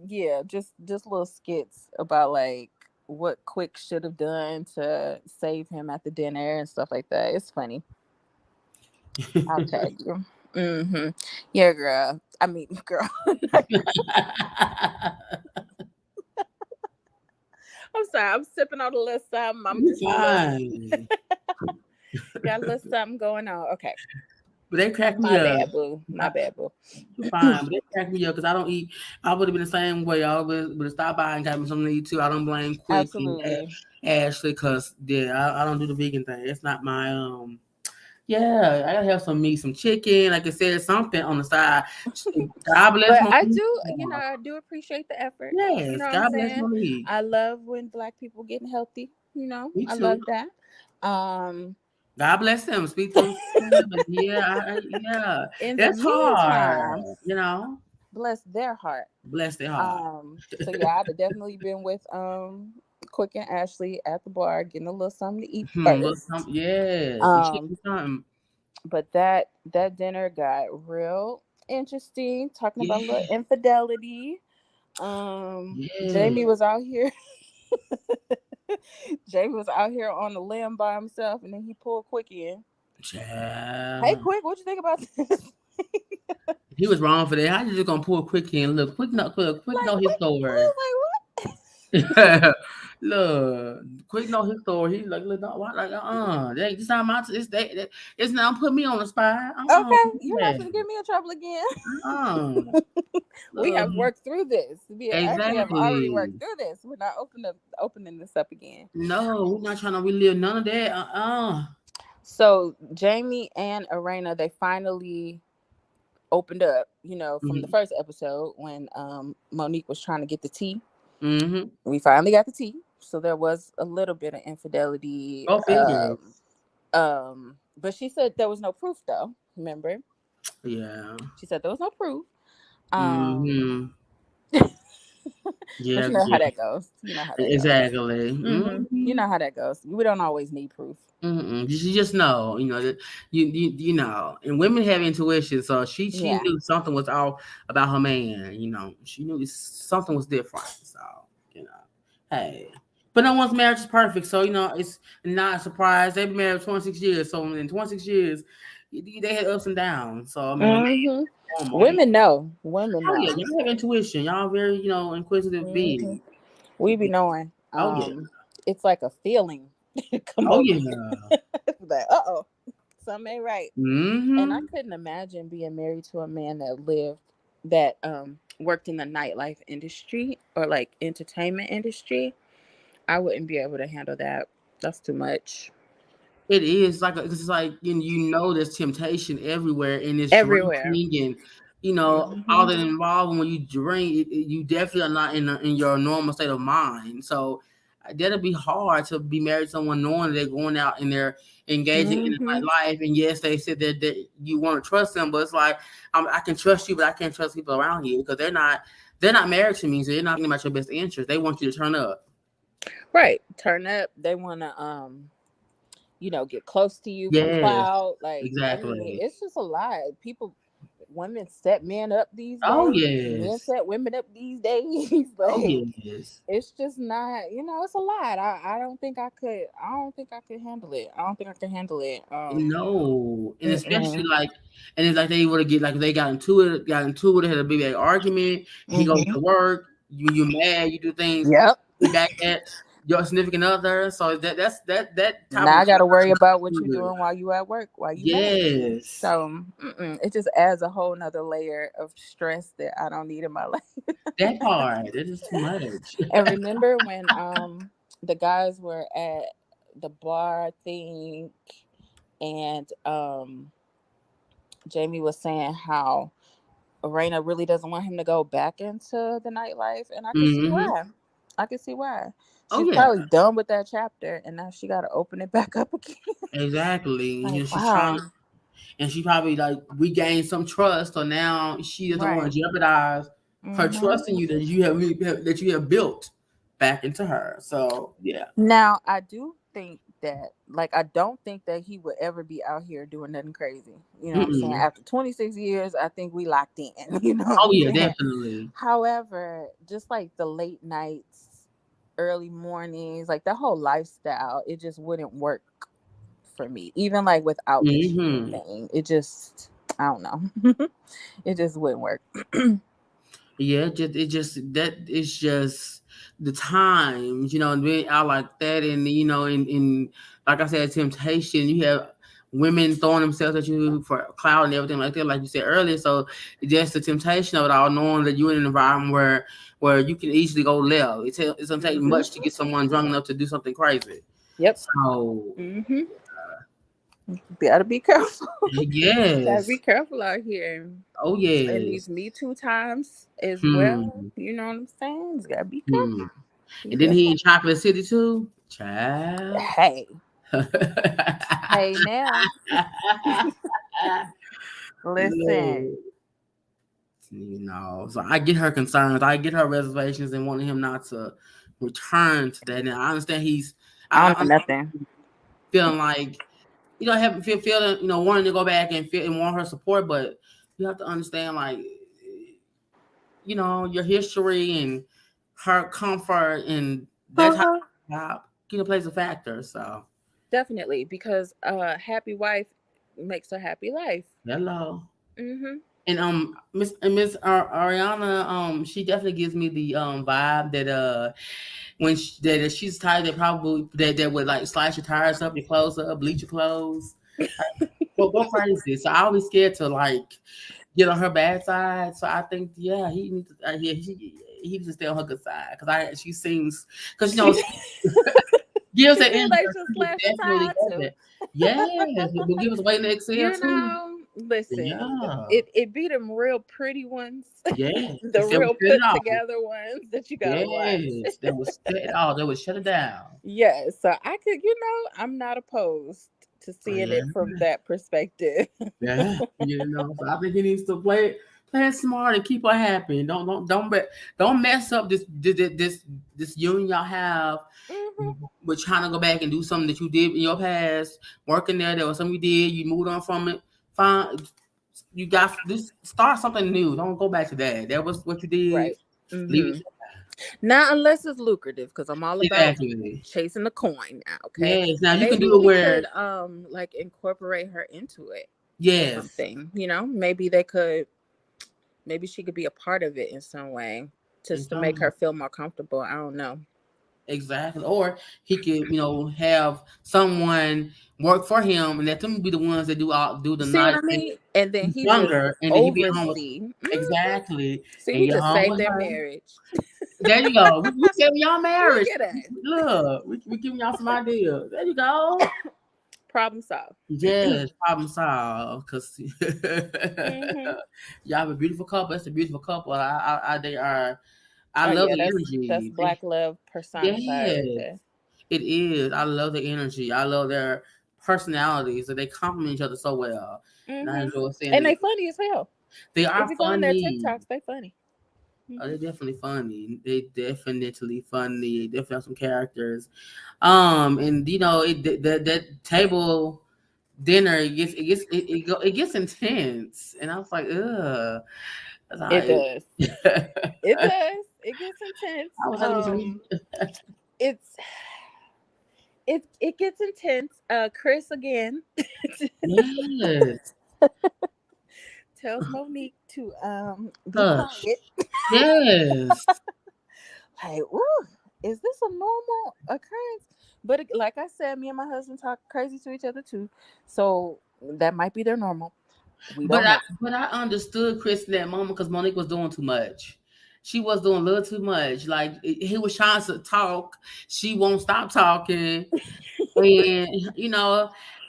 yeah, just little skits about like what Quick should have done to save him at the dinner and stuff like that. It's funny. I'll tag you. Mm-hmm. Yeah, girl. I mean, girl. I'm sorry. I'm sipping on a little something. I'm You just a little fine, got a little something going on. Okay. but they crack me My up. bad, boo. My bad, boo. You fine, but they crack me up because I don't eat. I would have been the same way. I would have stopped by and got me something to eat too. I don't blame Quick and Absolutely. Ashley because yeah, I don't do the vegan thing. It's not my Yeah, I gotta have some meat, some chicken. Like I said, something on the side. God bless But my I meat. do, I do appreciate the effort. You Yes, know what I'm God bless saying? my meat. I love when black people getting healthy. Me I too. love that. Um, God bless them. Speak to them. But yeah, yeah, in the it's hard. meantime, You know, bless their heart. bless their heart. So yeah, I'd have definitely been with Quick and Ashley at the bar getting a little something to eat Look, first. yes, some Um, chicken, something. but that dinner got real interesting, talking about a little Yeah, infidelity. yeah, Jamie was out here. Jamie was out here on the limb by himself, and then he pulled Quick in. Hey, child. Quick, what you think about this? He was wrong for that. How you just gonna pull Quick in? Look, quick Like know his Quick, we story. was like, what? Look, Quick know his story. He like, look, no, what, like, it's not my, it's not put me on the spot. Okay, you're not Yeah, gonna get me in trouble again. We look, have worked through this. We actually have already exactly. worked through this. We're not opening this up again. No, we're not trying to relive none of that. So Jamie and Arena, they finally opened up, from the Mm-hmm. first episode when Monique was trying to get the tea. Mm-hmm. We finally got the tea. So there was a little bit of infidelity. Go figures. But she said there was no proof though. Remember? Yeah. She said there was no proof. Um Mm-hmm. but Yeah, you know how yeah. that goes. You know how that goes. Exactly. You Mm-hmm. know how that goes. We don't always need proof. Mm-mm. You just know, that you know, and women have intuition. So she Yeah. knew something was off about her man. She knew something was different. So you know, hey, but no one's marriage is perfect. So it's not a surprise. They've been married 26 years. So in 26 years, they had ups and downs. So I mean, hmm normal. Women know. Women Oh yeah, know. y'all have intuition. Y'all very inquisitive hmm beings. We be knowing. Oh yeah. It's like a feeling. Come Oh over. yeah. Like, something ain't right. And I Mm-hmm. couldn't imagine being married to a man that worked in the nightlife industry or like entertainment industry. I wouldn't be able to handle that. That's too much. It is like it's like there's temptation everywhere, and it's Everywhere. drinking and all hmm that involved. And when you drink, you definitely are not in your normal state of mind. So that'll be hard to be married to someone knowing they're going out and they're engaging in hmm the life. And yes, they said that you want to trust them, but it's like I can trust you, but I can't trust people around here because they're not married to me, so they're not thinking about your best interest. They want you to turn up. Right. Turn up. They want to get close to you for Yes, clout. Like, I mean, exactly. it's just a lot. Women set men up these Oh days. Men yes. set women up these days. Oh Like, yes. it's just not, it's a lot. I don't think I could. I don't think I could handle it. I don't think I could handle it. No, and especially Mm-mm. and it's like they would have like they got into it, had a big argument. He goes Mm-hmm. to work, you mad, you do things Yep. back at your significant other. So that type Now of I got to worry about what you're good. doing while you at work, while you mad. Yes, So it just adds a whole nother layer of stress that I don't need in my life. that part that is too much. And remember when the guys were at the bar, I think and Jamie was saying how Raina really doesn't want him to go back into the nightlife, and I could see Mm-hmm. why. I could see why. Oh She's yeah, probably done with that chapter, and now she got to open it back up again. exactly. You Like, know, she's wow. trying, and she probably like regained some trust, so now she doesn't want Right. to jeopardize her Hmm. trust in you that you have built back into her. So yeah. Now, I do think that, like, I don't think that he would ever be out here doing nothing crazy. You know what I'm saying? Mm-mm. After 26 years, I think we locked in. You know what Oh I'm yeah, saying? definitely. However, just like the late nights, early mornings, like that whole lifestyle, it just wouldn't work for me. Even like without the cheating Mm-hmm. thing, it just, I don't know. It just wouldn't work. Yeah, it just that it's just the times, and being out like that, and in like I said, temptation. You have women throwing themselves at you for clout and everything like that, like you said earlier. So just the temptation of it all, knowing that you're in an environment where you can easily go left. It's gonna take Hmm. much to get someone drunk enough to do something crazy. Yep. So Hmm. Gotta be careful. Gotta yes, be careful out here. oh And yes, these Me Too times as well. hmm, You know what I'm saying? Just gotta be hmm. careful. Be And then he in careful. Chocolate City too, child. Hey, hey now. Listen. Look, so I get her concerns, I get her reservations, and wanting him not to return to that. And I understand I I don't know understand nothing. feeling like having feeling wanting to go back and feel and want her support, but you have to understand like your history and her comfort and that type Uh-huh. of job, plays a factor. So Definitely, because a happy wife makes a happy life. hello. Mm-hmm. And Miss Ariana, she definitely gives me the vibe that when that if she's tired, that probably that would like slice your tires up, your clothes up, bleach your clothes, go crazy. So I always scared to like get on her bad side. So I think he needs to, he needs to stay on her good side because she seems because gives She that seems energy. like she'll She would slash a definitely tire go too. there. Yes, it will give us weight in the Excel You too. know, listen, Yeah. it be them real pretty ones, Yes, the that would real set it put off. together ones that you gotta watch. Yes, that would set it off. That would shut it down. Yeah, so I could, I'm not opposed to seeing Yeah, it from that perspective. yeah. So I think he needs to play it smart and keep her happy. Don't mess up this union y'all have. Hmm. With trying to go back and do something that you did in your past, working there was something you did, you moved on from it. Fine, you got this. Start something new. Don't go back to that. That was what you did. Right. Leave it. Hmm. Not unless it's lucrative, because I'm all about Exactly. chasing the coin now. Okay, Yes. Now you can maybe do it he where could like incorporate her into it or yes, something. Maybe they could. Maybe she could be a part of it in some way, just to make her feel more comfortable. I don't know. exactly. Or he could, have someone work for him and let them be the ones that do the See what I night and mean? And then he just younger, and then he be home with oversee. exactly See, and we get just home saved with their her. marriage. There you go. We said y'all Look marriage. at us. Look, we giving y'all some ideas. There you go. Problem solved. Yes, problem solved. Cause Hmm. y'all have a beautiful couple. It's a beautiful couple. They are. I Oh love yeah, the that's energy. black love personified right Yes, there. it is. I love the energy. I love their personalities. That they complement each other so well. And I Hmm. enjoy seeing And it. they funny as hell. They If are you go on their funny. TikToks, they funny. Oh, Hmm. they're definitely funny. They definitely funny. They definitely have some characters. And that table dinner it gets intense, and I was like, ugh. That's It like, does. It does. It gets intense. I was like, It's it gets intense. Chris again yes, tells Monique to be hush, quiet. yes, Like, ooh, is this a normal occurrence? But like I said, me and my husband talk crazy to each other too, so that might be their normal. We but don't know. I understood Chris in that moment because Monique was doing too much. She was doing a little too much. Like he was trying to talk, she won't stop talking, and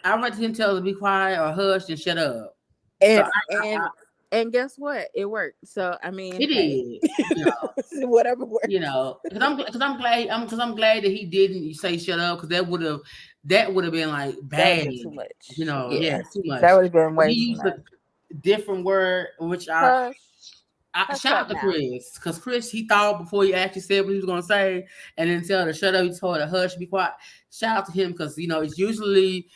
I rather him tell her to be quiet or hush and shut up. So And and and guess what? It worked. So I mean, it hey, did, you know. whatever works. Because I'm glad that he didn't say shut up because that would have been like That would have bad, been too much. yeah, Yeah, too that much. would have been He way too used a much. different word, which Hush, I hush shout up out to now. Chris because Chris he thought before he actually said what he was gonna say, and then tell her to shut up. He told her to hush, be quiet. Shout out to him because it's usually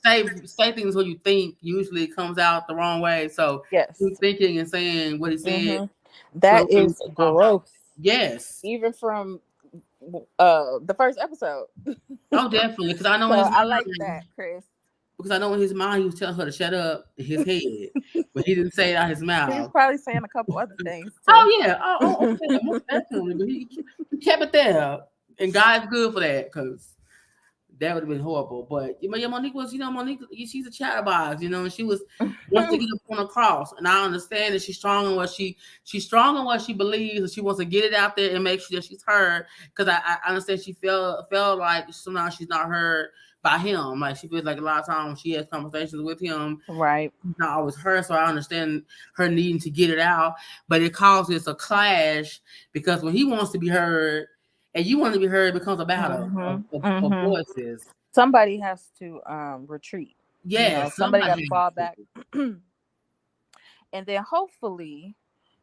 say things what you think usually it comes out the wrong way. So he's Yes. thinking and saying what he said Hmm. so That it wouldn't is come off. growth, Yes. even from the first episode. Oh, definitely. So I like that, Chris. Because I know in his mind he was telling her to shut up in his head, but he didn't say it out his He was mouth. probably saying a couple other things too. Oh yeah. Oh yeah. Most definitely. But he kept it there, and God's good for that because that would have been horrible. But yeah, Monique was, Monique, she's a chatterbox, and she was wants to get up on a cross, and I understand that she's strong in what she believes, and she wants to get it out there and make sure that she's heard. Because I understand she felt like sometimes she's not heard by him. Like she feels like a lot of times she has conversations with him, Right. he's not always her. So I understand her needing to get it out, but it causes a clash because when he wants to be heard and you want to be heard, it becomes a battle Hmm. of Hmm. voices. Somebody has to retreat. Yes, Somebody got somebody to has fall to. back, and then hopefully,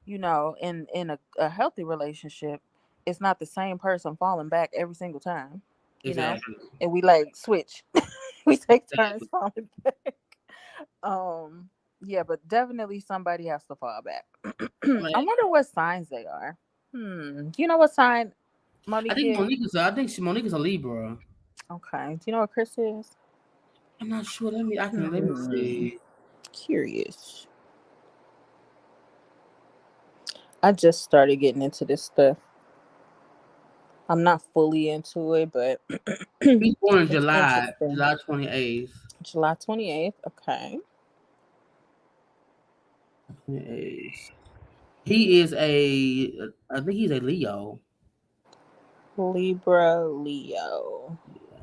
in a healthy relationship, it's not the same person falling back every single time. You know, Exactly. and we like switch. We take turns Exactly. falling back. Um, yeah, but definitely somebody has to fall back. I, mean, I wonder what signs they are. Do you know what sign I Monique think is? Monique is a Libra. Okay. Do you know what Chris is? I'm not sure. Let me Hmm. see. Curious. I just started getting into this stuff. I'm not fully into it, but He's born in it's interesting. July 28th. July 28th. Okay. 28th. He is I think he's a Leo. Libra Leo. Yeah,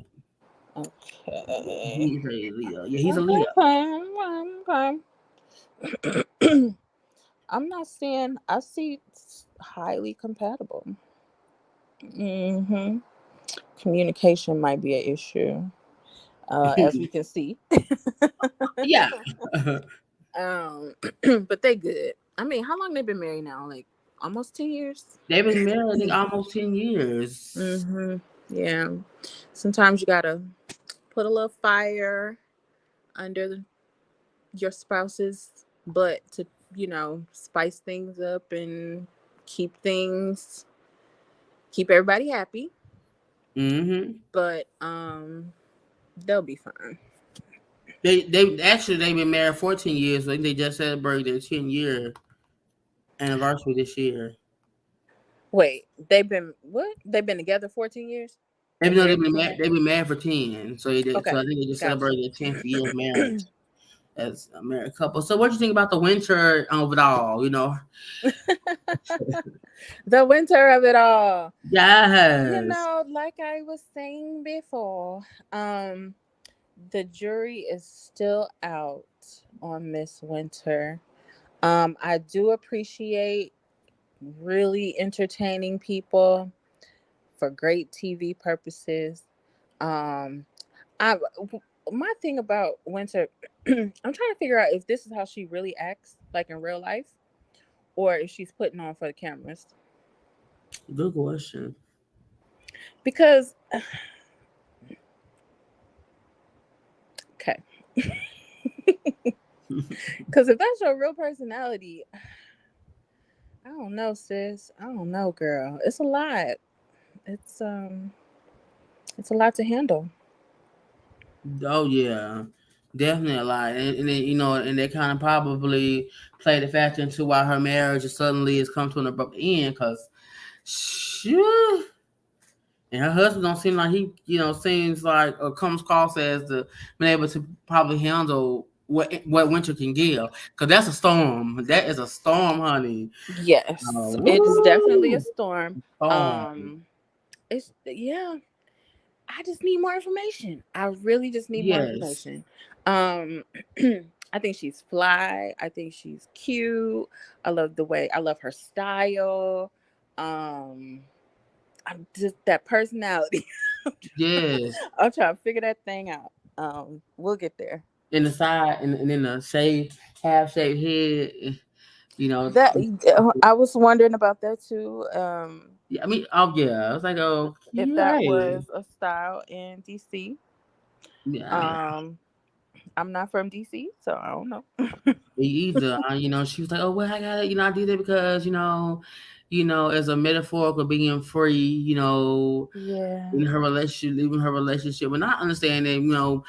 Okay. he's a Leo. Yeah, he's a Leo. Okay. I'm not seeing, I see highly compatible. Hmm. Communication might be an issue, as we can see. Yeah. um, but they good. I mean, how long they been married now? Like almost 10 years. They've been married, I think, almost 10 years. Hmm. Yeah. Sometimes you gotta put a little fire under your spouse's butt to, spice things up and keep things, keep everybody happy. Hmm. But they'll be fine. They've been married 14 years. I think they just celebrated their 10-year anniversary this year. Wait, they've been what? They've been together 14 years Even and though married for 10 years? they've been married for 10, so Okay, I think they just gotcha. celebrated their 10th year of marriage as a married couple. So, what do you think about the winter of it all? The winter of it all. Yes. Like I was saying before, um, the jury is still out on Miss Winter. I do appreciate really entertaining people for great TV purposes. Um, I my thing about Winter, I'm trying to figure out if this is how she really acts, like in real life, or if she's putting on for the cameras. Good question. Because, okay, because if that's your real personality, I don't know, sis. I don't know, girl. It's a lot. It's um, it's a lot to handle. Oh yeah, definitely a lot, and then, and they kind of probably played a factor into why her marriage suddenly has come to an abrupt end because, and her husband don't seem like he, seems like or comes across as the been able to probably handle what winter can give because that's a storm. That is a storm, honey. Yes, it is definitely a Woo, storm. storm. Um, it's yeah. I just need more information. I really just need more Yes. information. Um, I think she's fly. I think she's cute. I love her style. Um, I'm just that personality. Yes. I'm trying to figure that thing out. We'll get there. In the side and then the shaved half shaved head, you know. That I was wondering about that too. Yeah, I mean, oh yeah, I was like, oh, If yeah, that hey. was a style in DC. Yeah, Um, I'm not from DC, so I don't know. me either. You know, she was like, "Oh, well, I got it. You know, I did it because as a metaphor for being free. Yeah. In her relationship, leaving her relationship, and I understand that.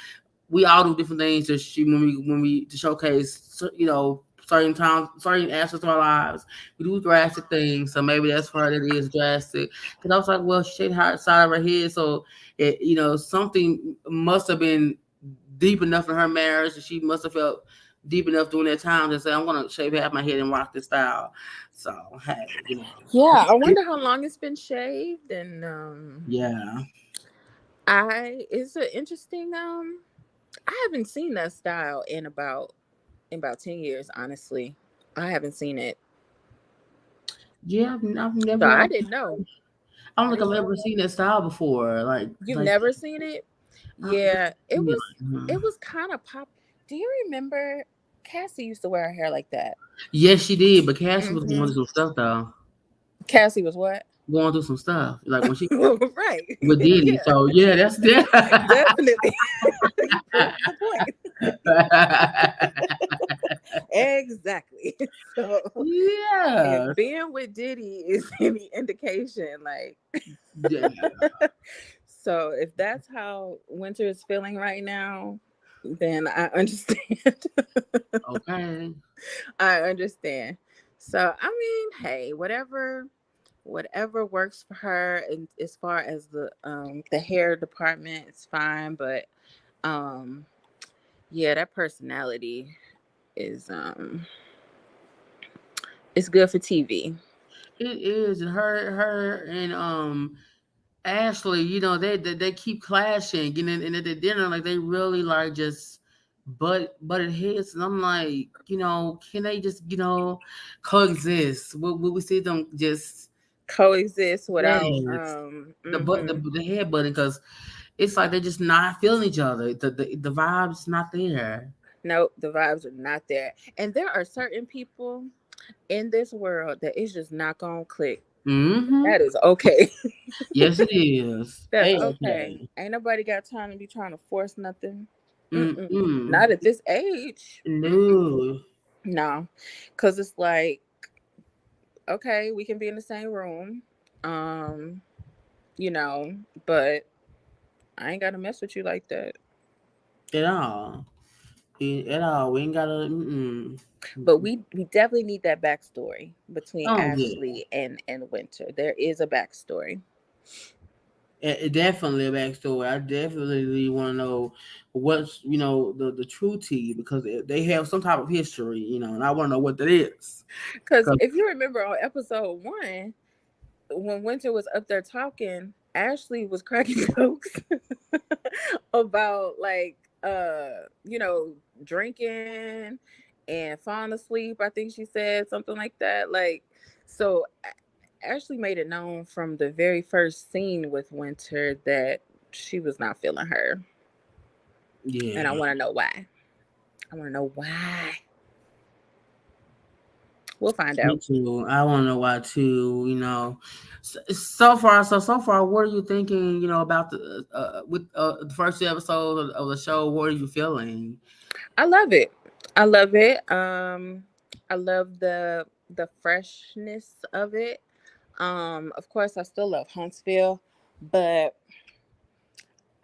We all do different things to showcase, certain times, certain aspects of our lives. We do drastic things, so maybe that's for her that is drastic. Because I was like, well, she shaved her side of her head, so something must have been deep enough in her marriage, and she must have felt deep enough during that time to say, I'm gonna shave half my head and rock this style. So hey. Yeah, I wonder how long it's been shaved, and Yeah. I it's an interesting I haven't seen that style in about 10 years, honestly. I haven't seen it. Yeah, I've So never. I didn't know. I don't I think didn't I've know ever that. seen that style before. You've Like never seen it? I don't think Yeah, I've seen it. it was kind of pop. Do you remember Cassie used to wear her hair like that? Yes, she did, but Cassie was going Mhm. through some stuff though. Cassie was what? Going through some stuff like when she Right. with Diddy. Yeah, So yeah, that's that. definitely. You proved the point. Exactly. So if Yeah, being with Diddy is any indication, like, yeah. so if that's how Winter is feeling right now, then I understand. Okay. I understand. So I mean, hey, whatever works for her, and as far as the hair department, it's fine. But um, yeah, that personality is it's good for TV. It is her and Ashley. They keep clashing, and at the dinner, like they really like just butted heads, and I'm like, can they just coexist? Will we see them just Coexist without yes the head butting because it's like they're just not feeling each other. The vibes not there. nope, the vibes are not there. And there are certain people in this world that is just not gonna click. Mm-hmm. That is okay. Yes, it is. That's Hey, okay. okay. Ain't nobody got time to be trying to force nothing. Mm-mm. Mm-mm. Not at this age. No. No. Cause it's like, okay, we can be in the same room. Um, you know, but I ain't gotta mess with you like that. At all. At all. We ain't gotta. Mm-mm. But we definitely need that backstory between Oh yeah. Ashley and Winter. There is a backstory. Definitely a backstory. I definitely want to know what's the true tea because they have some type of history, and I want to know what that is. Because 'Cause- if you remember on episode 1, when Winter was up there talking, Ashley was cracking jokes about like drinking and falling asleep. I think she said something like that. Like, so Ashley made it known from the very first scene with Winter that she was not feeling her. And I yeah. want to know why. I want to know why. We'll find Me out. too. I want to know why too. So far, what are you thinking? About the with the first 2 episodes of the show. What are you feeling? I love it. I love it. I love the freshness of it. Of course, I still love Huntsville, but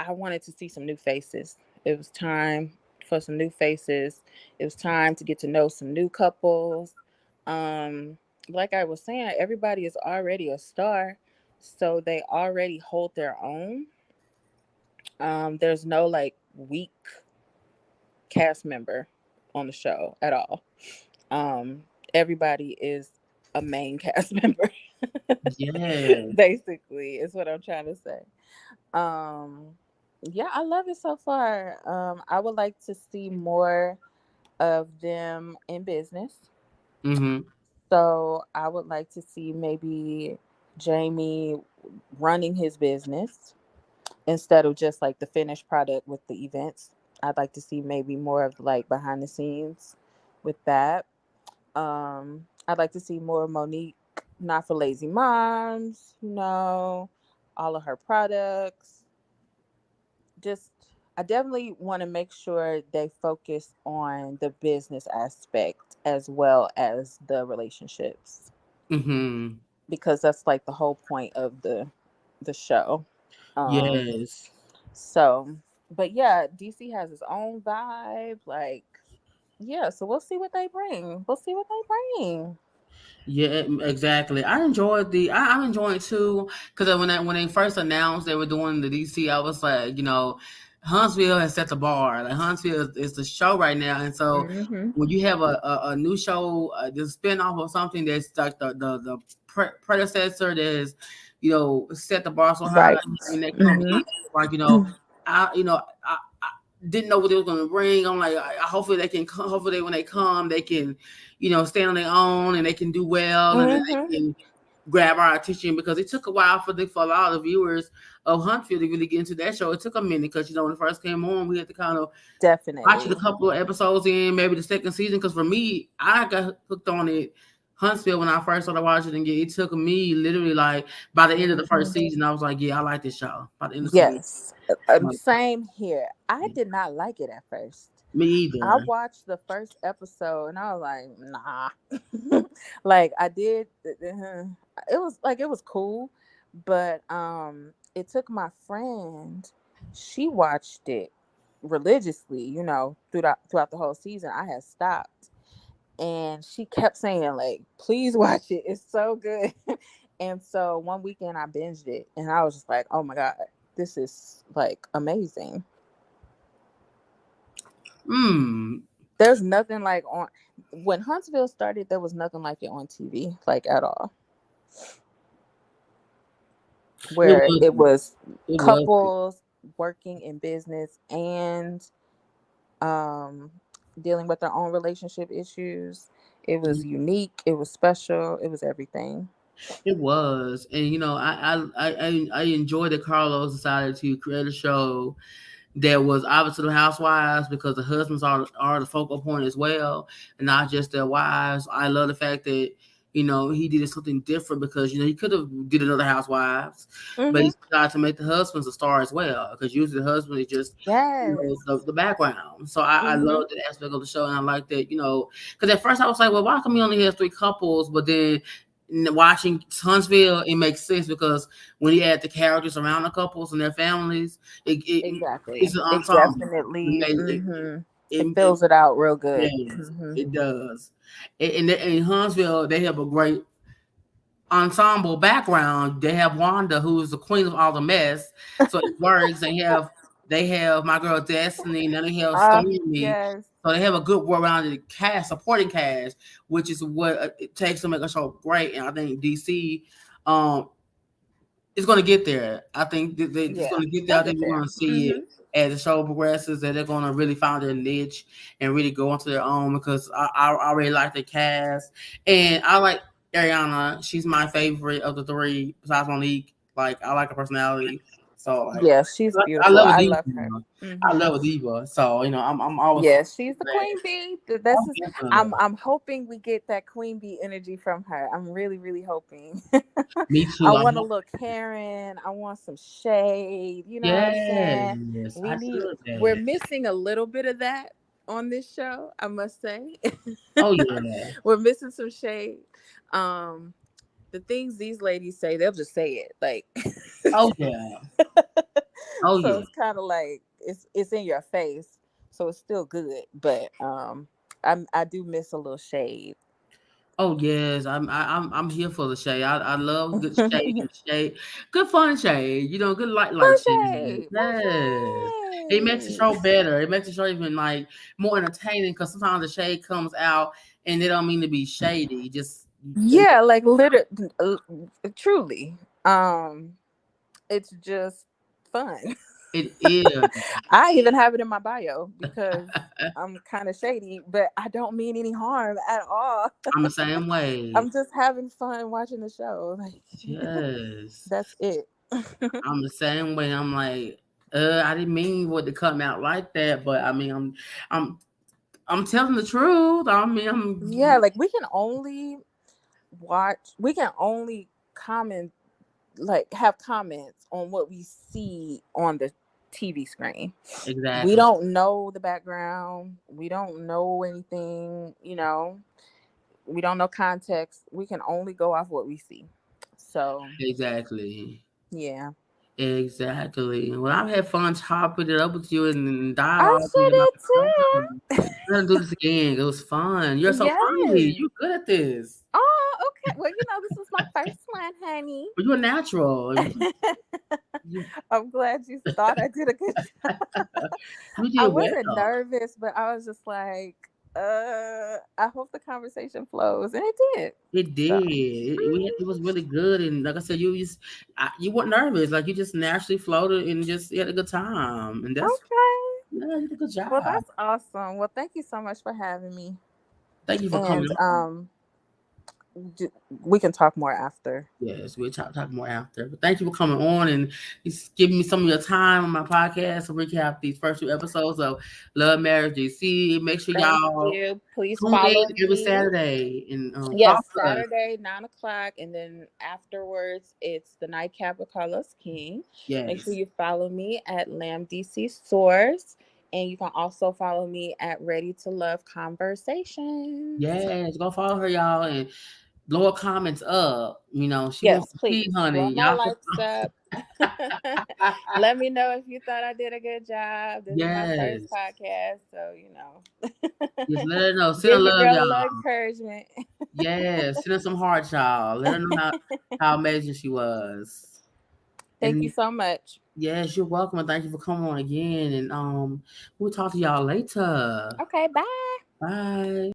I wanted to see some new faces. It was time for some new faces. It was time to get to know some new couples. Um, like I was saying, everybody is already a star, so they already hold their own. There's no like weak cast member on the show at all. Um, Everybody is a main cast member. Yeah. Basically, is what I'm trying to say. Um, yeah, I love it so far. I would like to see more of them in business. Mm-hmm. So I would like to see maybe Jamie running his business instead of just like the finished product with the events. I'd like to see maybe more of like behind the scenes with that. I'd like to see more of Monique, not for lazy moms, all of her products. Just I definitely want to make sure they focus on the business aspect as well as the relationships Mm-hmm. because that's like the whole point of the show. Um Yes. so but yeah, DC has its own vibe, like yeah, so we'll see what they bring. We'll see what they bring. Yeah, exactly. I'm enjoying it too because when they first announced they were doing the DC, I was like, Huntsville has set the bar. Like Huntsville is the show right now, and so Mhm. when you have a new show, the spin off of something that's like the predecessor that has, set the bar so high, Right. and they come Mhm. in like I didn't know what they were going to bring. I'm like, hopefully they can come. Hopefully when they come, they can, stand on their own and they can do well and Mhm. they can grab our attention because it took a while for a lot of the viewers of Huntfield to really get into that show. It took a minute because when it first came on, we had to kind of watch it a Definitely. couple of episodes in, maybe the second season. Because for me, I got hooked on it. Huntsville when I first started watching it, it took me literally like by the end of the first Mhm. season, I was like, yeah, I like this show. By the end of the season, Yes. like, Same here. I did not like it at first. me I either. watched the first episode and I was like, nah. Like I did it was cool, but it took my friend, she watched it religiously, throughout the whole season. I had stopped and she kept saying like, please watch it. It's so good. And so one weekend I binged it and I was just like, oh my God, this is like amazing. Hmm. There's nothing like on when Huntsville started, there was nothing like it on TV, like at all. It Where was. it was It was. couples working in business and um dealing with their own relationship issues. It was unique, it was special, it was everything. It was, and I enjoyed that Carlos decided to create a show that was opposite of housewives because the husbands are the focal point as well, and not just their wives. I love the fact that he did something different because he could have did another housewives, but Mm-hmm. he decided to make the husbands a star as well because usually the husband is just Yes. the background. So I Mm-hmm. love that aspect of the show, and I like that because at first I was like, well, why come he only has three couples, but then watching Huntsville, it makes sense because when you add the characters around the couples and their families, it's Exactly. an It ensemble. It, definitely made- it it, it, fills it out real good. yes, Mm-hmm. it does. And in Huntsville, they have a great ensemble background. They have Wanda, who is the queen of all the mess, so it works. They have my girl Destiny, and then they have Stormy. Yes. So they have a good well-rounded cast, supporting cast, which is what it takes to make a show great. And I think DC um, it's going to get there. I think it's Yeah. going to get there. They'll I think get we're there. going to see it Mm-hmm. as the show progresses. That they're going to really find their niche and really go into their own. Because I really like the cast, and I like Ariana. She's my favorite of the three besides Monique. Like I like her personality. So like Yeah, she's I beautiful. love a I diva. love her. I Hmm. love a diva. So I'm always Yeah, she's the glad. queen bee. This Oh, is definitely. I'm hoping we get that queen bee energy from her. I'm really, really hoping. Me I too. want a little Karen. I want some shade. You know what I'm saying? Yes, We I need feel we're that. missing a little bit of that on this show, I must say. Oh yeah. We're missing some shade. Um, the things these ladies say, they'll just say it. Like Oh yeah. Oh so yeah. it's kind of like it's in your face, so it's still good, but I do miss a little shade. Oh yes, I'm here for the shade. I love good shade, Fun good fun shade. Good light shade. shade, fun Yes, it makes the shade. show better. It makes the show even like more entertaining because sometimes the shade comes out and they don't mean to be shady. Just Yeah, like literally, truly. Um, it's just fun. It is. I even have it in my bio because I'm kind of shady, but I don't mean any harm at all. I'm the same way. I'm just having fun watching the show. Like Yes. that's it. I'm the same way. I'm like, I didn't mean for it to come out like that, but I mean, I'm, I'm telling the truth. I mean, Yeah, like we can only comment, like have comments on what we see on the TV screen. We exactly, don't know the background. We don't know anything, we don't know context. We can only go off what we see. So, exactly. yeah. Exactly. Well, I've had fun chopping it up with you and I dialoguing sure about did the show. too. We're gonna do this again. It was fun. You're so funny. Yes. You're good at this. Oh, okay. Well, this is my first one, honey. But you're natural. You, I'm glad you thought I did a good job. you I did wasn't well. nervous, but I was just like, I hope the conversation flows. And it did. It So, did. It was really good. And like I said, you weren't nervous. Like you just naturally floated and just had a good time. And that's okay. yeah, you did a good Well, job. that's awesome. Well, thank you so much for having me. Thank you for coming And on. we can talk more after. Yes, we'll talk more after. But thank you for coming on and just giving me some of your time on my podcast to recap these first two episodes of Love Marriage DC. Make sure Thank y'all you. Please tune in follow every me. Saturday and call Yes, us. Saturday, 9 o'clock. And then afterwards, it's the nightcap with Carlos King. Make sure Yes. you follow me at Lamb DC Source. And you can also follow me at Ready to Love Conversations. Yes. Go follow her, y'all, and blow her comments up. She wants Yes, to see, please. Blow honey. my Y'all should lights up. Let me know if you thought I did a good job. This is my first yes. podcast, so Just let her know. Send her give your love, girl a y'all. little encouragement. Yes. Send her some hearts, y'all. Let her know how amazing she was. Thank you And so much. yes, you're welcome, and thank you for coming on again. And we'll talk to y'all later. Okay, bye. Bye.